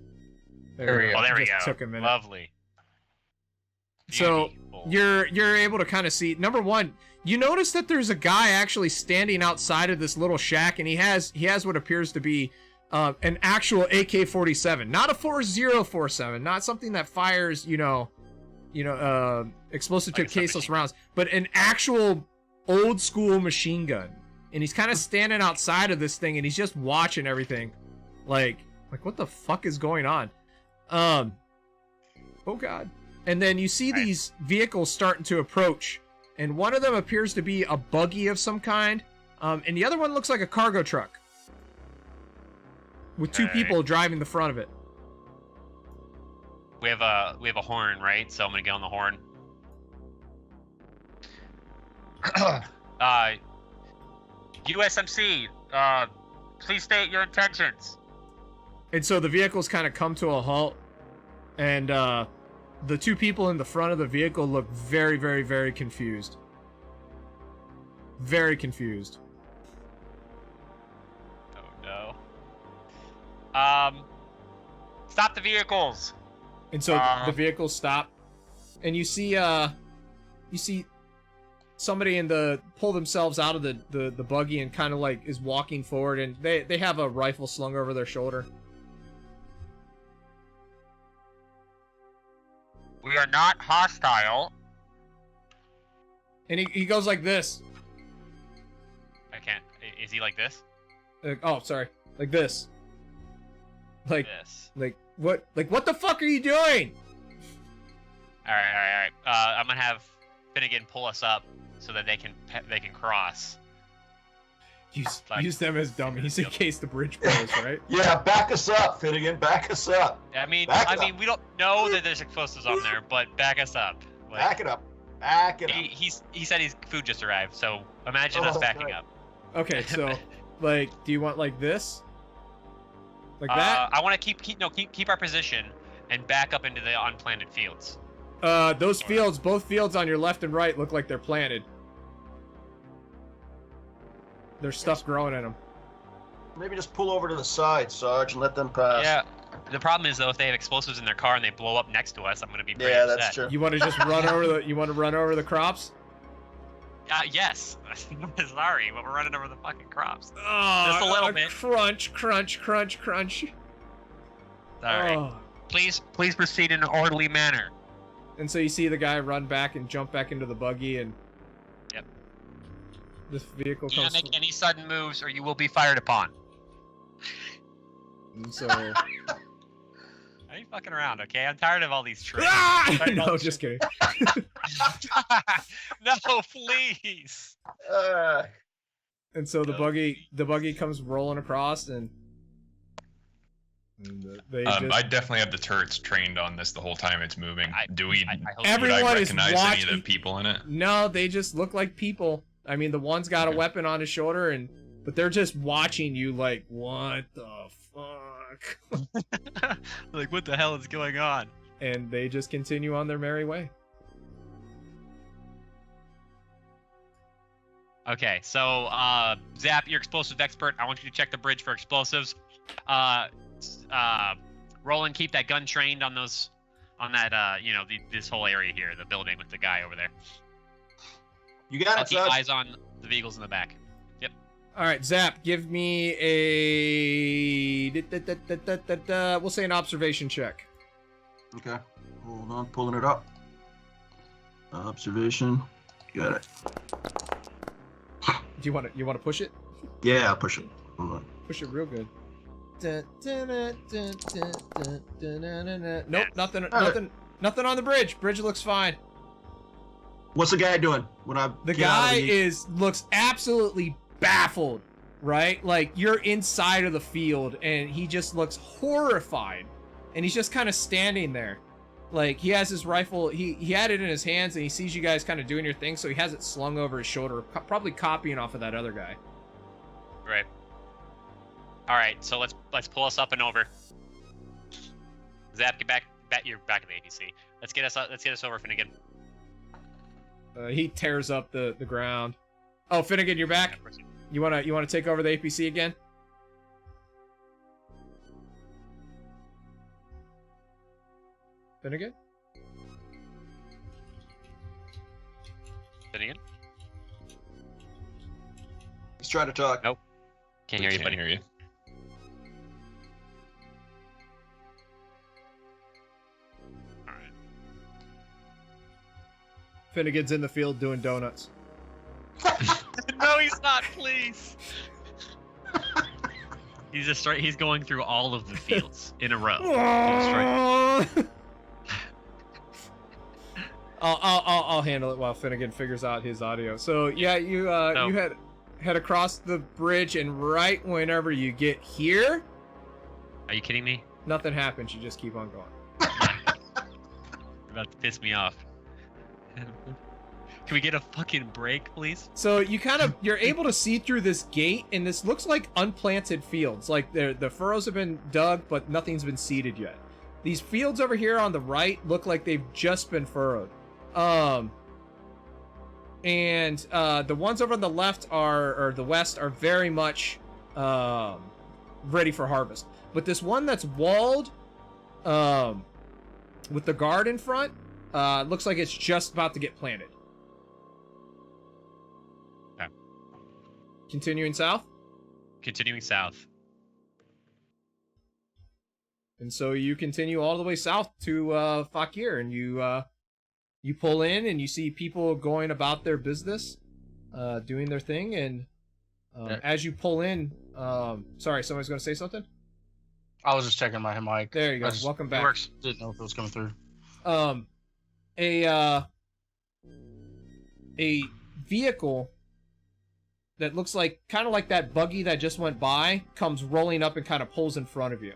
There we go. Oh, there we Just go. Took a minute. Lovely. So Beautiful. you're able to kind of see. Number one, you notice that there's a guy actually standing outside of this little shack, and he has what appears to be an actual AK-47, not a 4047, not something that fires explosive Like to a caseless submachine rounds, but an actual old school machine gun. And he's kind of standing outside of this thing, and he's just watching everything, like what the fuck is going on? Oh god. And then you see these vehicles starting to approach, and one of them appears to be a buggy of some kind, and the other one looks like a cargo truck with two people driving the front of it. We have a horn, right? So I'm gonna get on the horn. USMC, please state your intentions. And so the vehicles kind of come to a halt, and the two people in the front of the vehicle look very, very, very confused. Very confused. Oh no. Stop the vehicles. And so the vehicles stop, and you see somebody pull themselves out of the buggy and kind of like is walking forward, and they have a rifle slung over their shoulder. We are not hostile. And he goes like this. I can't. Is he like this? Oh, sorry. Like this. Like This. like what the fuck are you doing? All right. I'm gonna have Finnegan pull us up so that they can cross. Use them as dummies in case the bridge blows, right? Yeah, back us up, Finnegan. Back us up. I mean, Back it we don't know that there's explosives on there, but back us up. Like, Back it up. Back it up. he said his food just arrived, so imagine us backing God. up. Okay, so like, do you want like this? Like that? I want to keep our position and back up into the unplanted fields. Those fields, both fields on your left and right look like they're planted. There's stuff growing in them. Maybe just pull over to the side, Sarge, and let them pass. Yeah. The problem is though, if they have explosives in their car and they blow up next to us, I'm gonna be pretty Yeah, upset. that's true. You want to just run over the? You want to run over the crops? Yes. Sorry, but we're running over the fucking crops. Oh, Just a little bit. Crunch, crunch, crunch, crunch. All right. Oh. Please proceed in an orderly manner. And so you see the guy run back and jump back into the buggy, and Yep. this vehicle Do comes. not make any sudden moves, or you will be fired upon. And so. Are you fucking around? Okay, I'm tired of all these tricks. Ah! No, just kidding. No, please. And so the buggy comes rolling across, and they just. I definitely have the turrets trained on this the whole time it's moving. I Would hope Everyone I is recognize any of the watching- people in it? No, they just look like people. I mean, the one's got a weapon on his shoulder, but they're just watching you like, what the fuck? Like, what the hell is going on? And they just continue on their merry way. Okay, so Zap, you're explosive expert. I want you to check the bridge for explosives. Roland, keep that gun trained on those, this whole area here, the building with the guy over there. You got I'll it, keep Sarge. eyes on the vehicles in the back. Yep. All right, Zap, give me we'll say an observation check. Okay. Hold on, pulling it up. Observation. Got it. Do you want to push it? Yeah, I'll push it. Hold on. Push it real good. Nope, nothing on the bridge. Bridge looks fine. What's the guy doing when I The get out of guy looks absolutely baffled, right? Like, you're inside of the field, and he just looks horrified, and he's just kind of standing there. Like, he has his rifle, he had it in his hands, and he sees you guys kind of doing your thing, so he has it slung over his shoulder, probably copying off of that other guy. Right. All right, so let's pull us up and over. Zap, get back. You're back at the APC. Let's get us over, Finnegan. He tears up the ground. Oh, Finnegan, you're back. You wanna take over the APC again? Finnegan? Finnegan? He's trying to talk. Nope. Can't hear you, Can't buddy. hear you. Alright. Finnegan's in the field doing donuts. No, he's not, please. He's going through all of the fields in a row. I'll handle it while Finnegan figures out his audio. So yeah, you head across the bridge, and right whenever you get here, Are you kidding me? nothing happens. You just keep on going. You're about to piss me off. Can we get a fucking break, please? So you're able to see through this gate, and this looks like unplanted fields. Like the furrows have been dug, but nothing's been seeded yet. These fields over here on the right look like they've just been furrowed. And the ones over on the left or the west are very much ready for harvest. But this one that's walled, with the guard in front, looks like it's just about to get planted. Okay. Continuing south. Continuing south. And so you continue all the way south to Fakir, and you pull in, and you see people going about their business, doing their thing, and as you pull in, sorry, somebody's going to say something? I was just checking my mic. There you go. I just Welcome back. Works. didn't know if it was coming through. A vehicle that looks like kind of like that buggy that just went by comes rolling up and kind of pulls in front of you.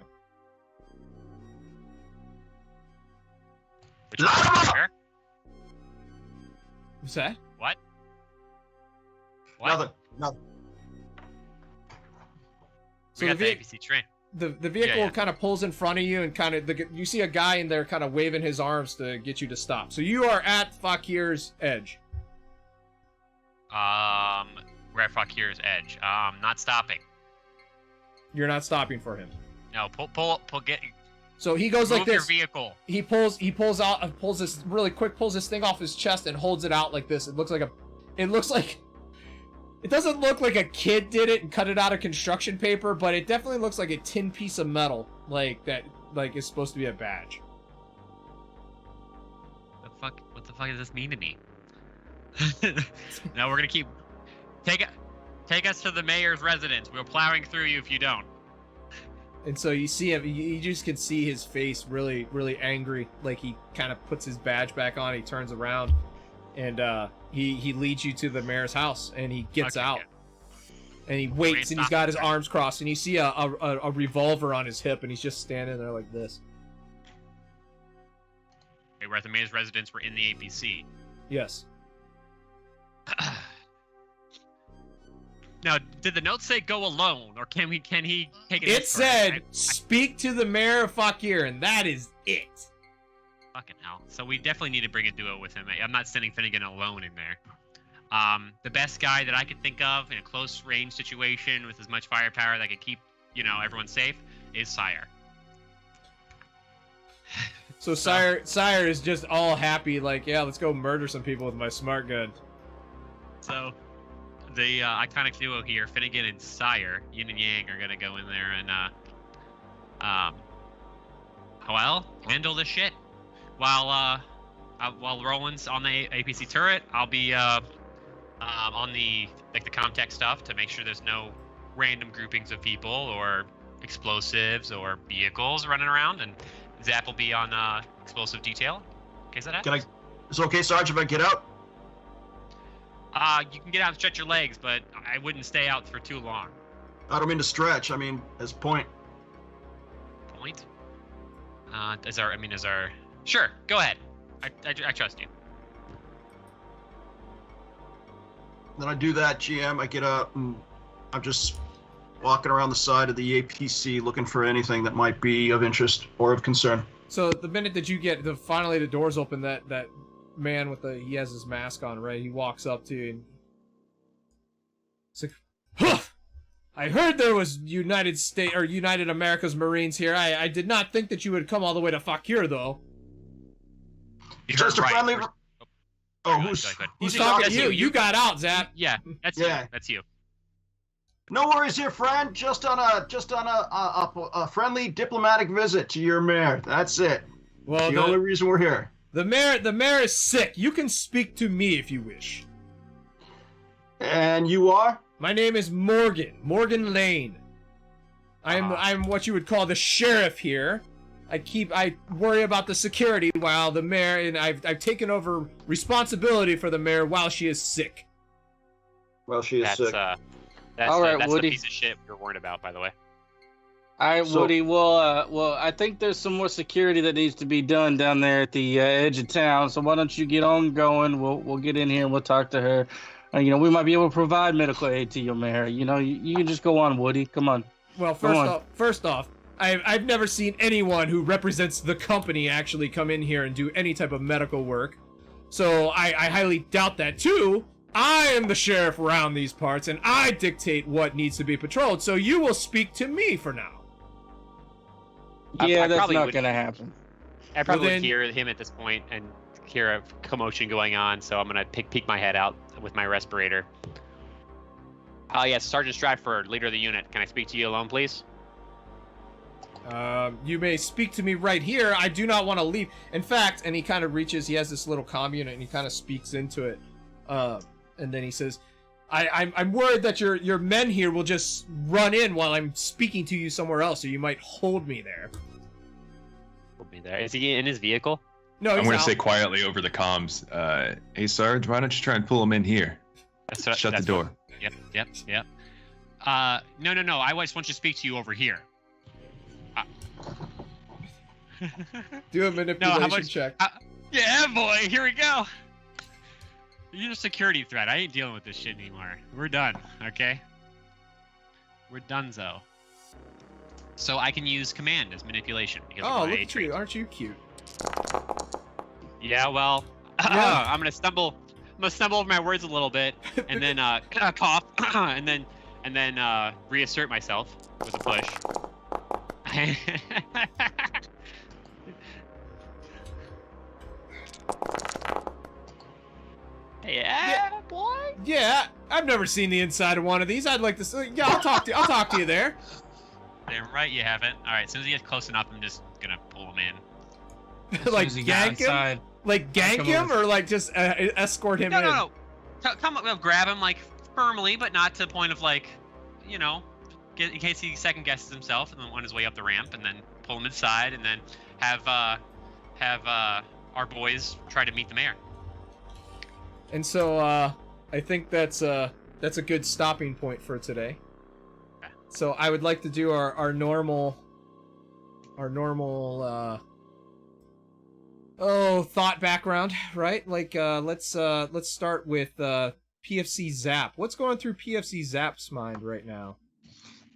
Which one? Where? What's that? What? What? Nothing. So We got the the ve- ABC train. The vehicle Yeah. kind of pulls in front of you, and kind of you see a guy in there kind of waving his arms to get you to stop. So you are at Fakir's edge. We're at Fakir's edge. Not stopping. You're not stopping for him. No, pull, get. So he goes Move like your this. vehicle. He pulls this really quick, pulls this thing off his chest and holds it out like this. It doesn't look like a kid did it and cut it out of construction paper, but it definitely looks like a tin piece of metal, like that, like is supposed to be a badge. What the fuck does this mean to me? No, we're gonna keep. Take us to the mayor's residence. We're plowing through you if you don't. And so you see him, you just can see his face really, really angry. Like he kind of puts his badge back on, he turns around, and he leads you to the mayor's house, and he gets Okay, out. good. And he waits, and he's got his arms crossed, and you see a revolver on his hip, and he's just standing there like this. Okay, we're at the mayor's residence. We're in the APC. Yes. Now, did the note say go alone, or can he take it? It said, speak to the mayor of Fakir, and that is it. Fucking hell. So we definitely need to bring a duo with him. I'm not sending Finnegan alone in there. The best guy that I could think of in a close range situation with as much firepower that could keep, everyone safe is Sire. So Sire is just all happy, like, yeah, let's go murder some people with my smart gun. So the iconic duo here, Finnegan and Sire, yin and yang, are gonna go in there and handle this shit. While Roland's on the APC turret, I'll be on the Comtech stuff to make sure there's no random groupings of people or explosives or vehicles running around, and Zap will be on explosive detail. Okay, is that it? Is it okay, Sarge, if I get out? You can get out and stretch your legs, but I wouldn't stay out for too long. I don't mean to stretch. I mean as point. Point? Sure, go ahead. I trust you. Then I do that, GM. I get up and I'm just walking around the side of the APC looking for anything that might be of interest or of concern. So the minute that you get finally the doors open, that man with he has his mask on, right? He walks up to you and he's like, huh! I heard there was United America's Marines here. I did not think that you would come all the way to Fakir, though. Just a friendly. Oh, He's He's talking to you. you. You got out, Zap. Yeah, that's you. That's you. No worries here, friend. Just on a friendly diplomatic visit to your mayor. That's it. Well, the only reason we're here. The mayor is sick. You can speak to me if you wish. And you are? My name is Morgan Lane. I'm what you would call the sheriff here. I worry about the security while the mayor, and I've taken over responsibility for the mayor while she is sick. Well, she is sick. That's All right, that's Woody. the piece of shit you're worried about, by the way. All right, Woody. Well, I think there's some more security that needs to be done down there at the edge of town. So why don't you get on going? We'll get in here and we'll talk to her. We might be able to provide medical aid to your mayor. You can just go on, Woody. Come on. Well, first off, I've never seen anyone who represents the company actually come in here and do any type of medical work. So I highly doubt that. Too, I am the sheriff around these parts, and I dictate what needs to be patrolled. So you will speak to me for now. Yeah, I that's probably not would- going to happen. I probably Well, would then- hear him at this point and hear a commotion going on, so I'm gonna peek my head out with my respirator. Yes, Sergeant Stratford, leader of the unit. Can I speak to you alone, please? You may speak to me right here. I do not want to leave. In fact, and he kind of reaches, he has this little comm unit, and he kind of speaks into it. And then he says, I'm worried that your men here will just run in while I'm speaking to you somewhere else, so you might hold me there. Hold me there. Is he in his vehicle? No, I'm he's going to out. say quietly over the comms, hey, Sarge, why don't you try and pull him in here? Shut the door. Yep. No. I just want you to speak to you over here. Do a manipulation much- check. Yeah, boy. Here we go. You're a security threat. I ain't dealing with this shit anymore. We're done. Okay. We're donezo. So I can use command as manipulation because Oh, of my look at trait. you. Aren't you cute? Yeah, well, Yeah. I'm gonna stumble over my words a little bit, and then cough, and then reassert myself with a push. Yeah, boy. Yeah, I've never seen the inside of one of these. I'd like to see. Yeah, I'll talk to you there. Damn right you haven't. All right, as soon as he gets close enough, I'm just gonna pull him in. Like As soon as he got gank him? inside, Like gank come him, over. or like just escort him in? No. Come up, grab him like firmly, but not to the point of like, in case he second guesses himself, and then on his way up the ramp, and then pull him inside, and then have our boys try to meet the mayor. And so I think that's a good stopping point for today. Okay. So I would like to do our normal thought background, right? Like let's start with PFC Zap. What's going through PFC Zap's mind right now?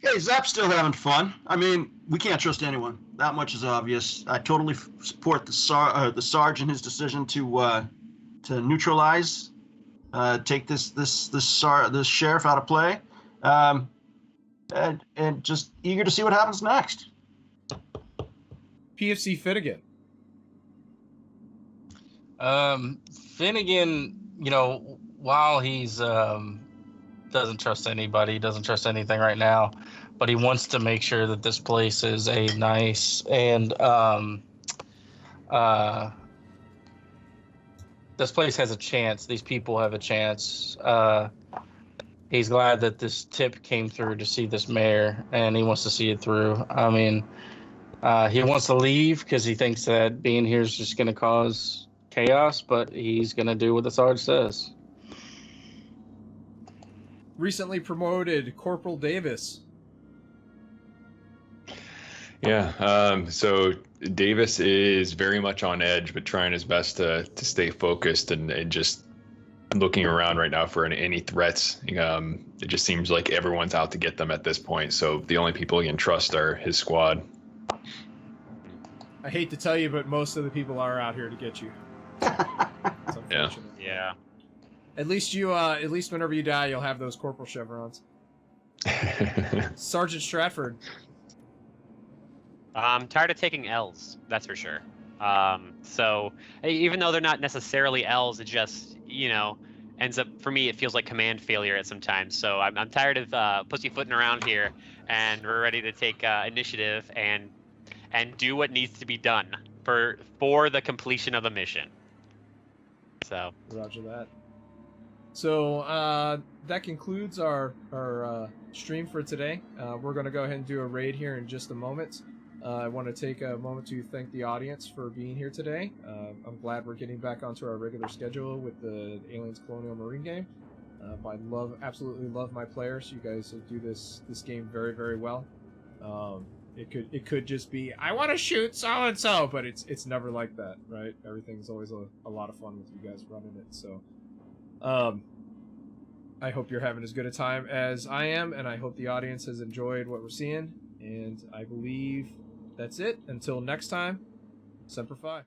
Hey, Zap's still having fun. I mean, we can't trust anyone. That much is obvious. I totally support the Sarge in his decision to neutralize, take this sheriff out of play, and just eager to see what happens next. PFC Finnegan. Finnegan, while he's doesn't trust anybody, doesn't trust anything right now, but he wants to make sure that this place is a nice and this place has a chance. These people have a chance. He's glad that this tip came through to see this mayor, and he wants to see it through. I mean, he wants to leave because he thinks that being here is just going to cause chaos, but he's going to do what the Sarge says. Recently promoted Corporal Davis. Yeah, so Davis is very much on edge, but trying his best to stay focused and just looking around right now for any threats. It just seems like everyone's out to get them at this point, so the only people he can trust are his squad. I hate to tell you, but most of the people are out here to get you. It's unfortunate. Yeah. At least whenever you die, you'll have those corporal chevrons. Sergeant Stratford. I'm tired of taking L's, that's for sure. So even though they're not necessarily L's, it just, ends up, for me, it feels like command failure at some times. So I'm tired of pussyfooting around here, and we're ready to take initiative and do what needs to be done for the completion of the mission. So. Roger that. So that concludes our stream for today. We're going to go ahead and do a raid here in just a moment. I want to take a moment to thank the audience for being here today. I'm glad we're getting back onto our regular schedule with the Aliens Colonial Marine game. I absolutely love my players. You guys do this game very, very well. It could just be, I want to shoot so and so, but it's never like that, right? Everything's always a lot of fun with you guys running it. So. I hope you're having as good a time as I am, and I hope the audience has enjoyed what we're seeing. And I believe that's it. Until next time, Semper Fi.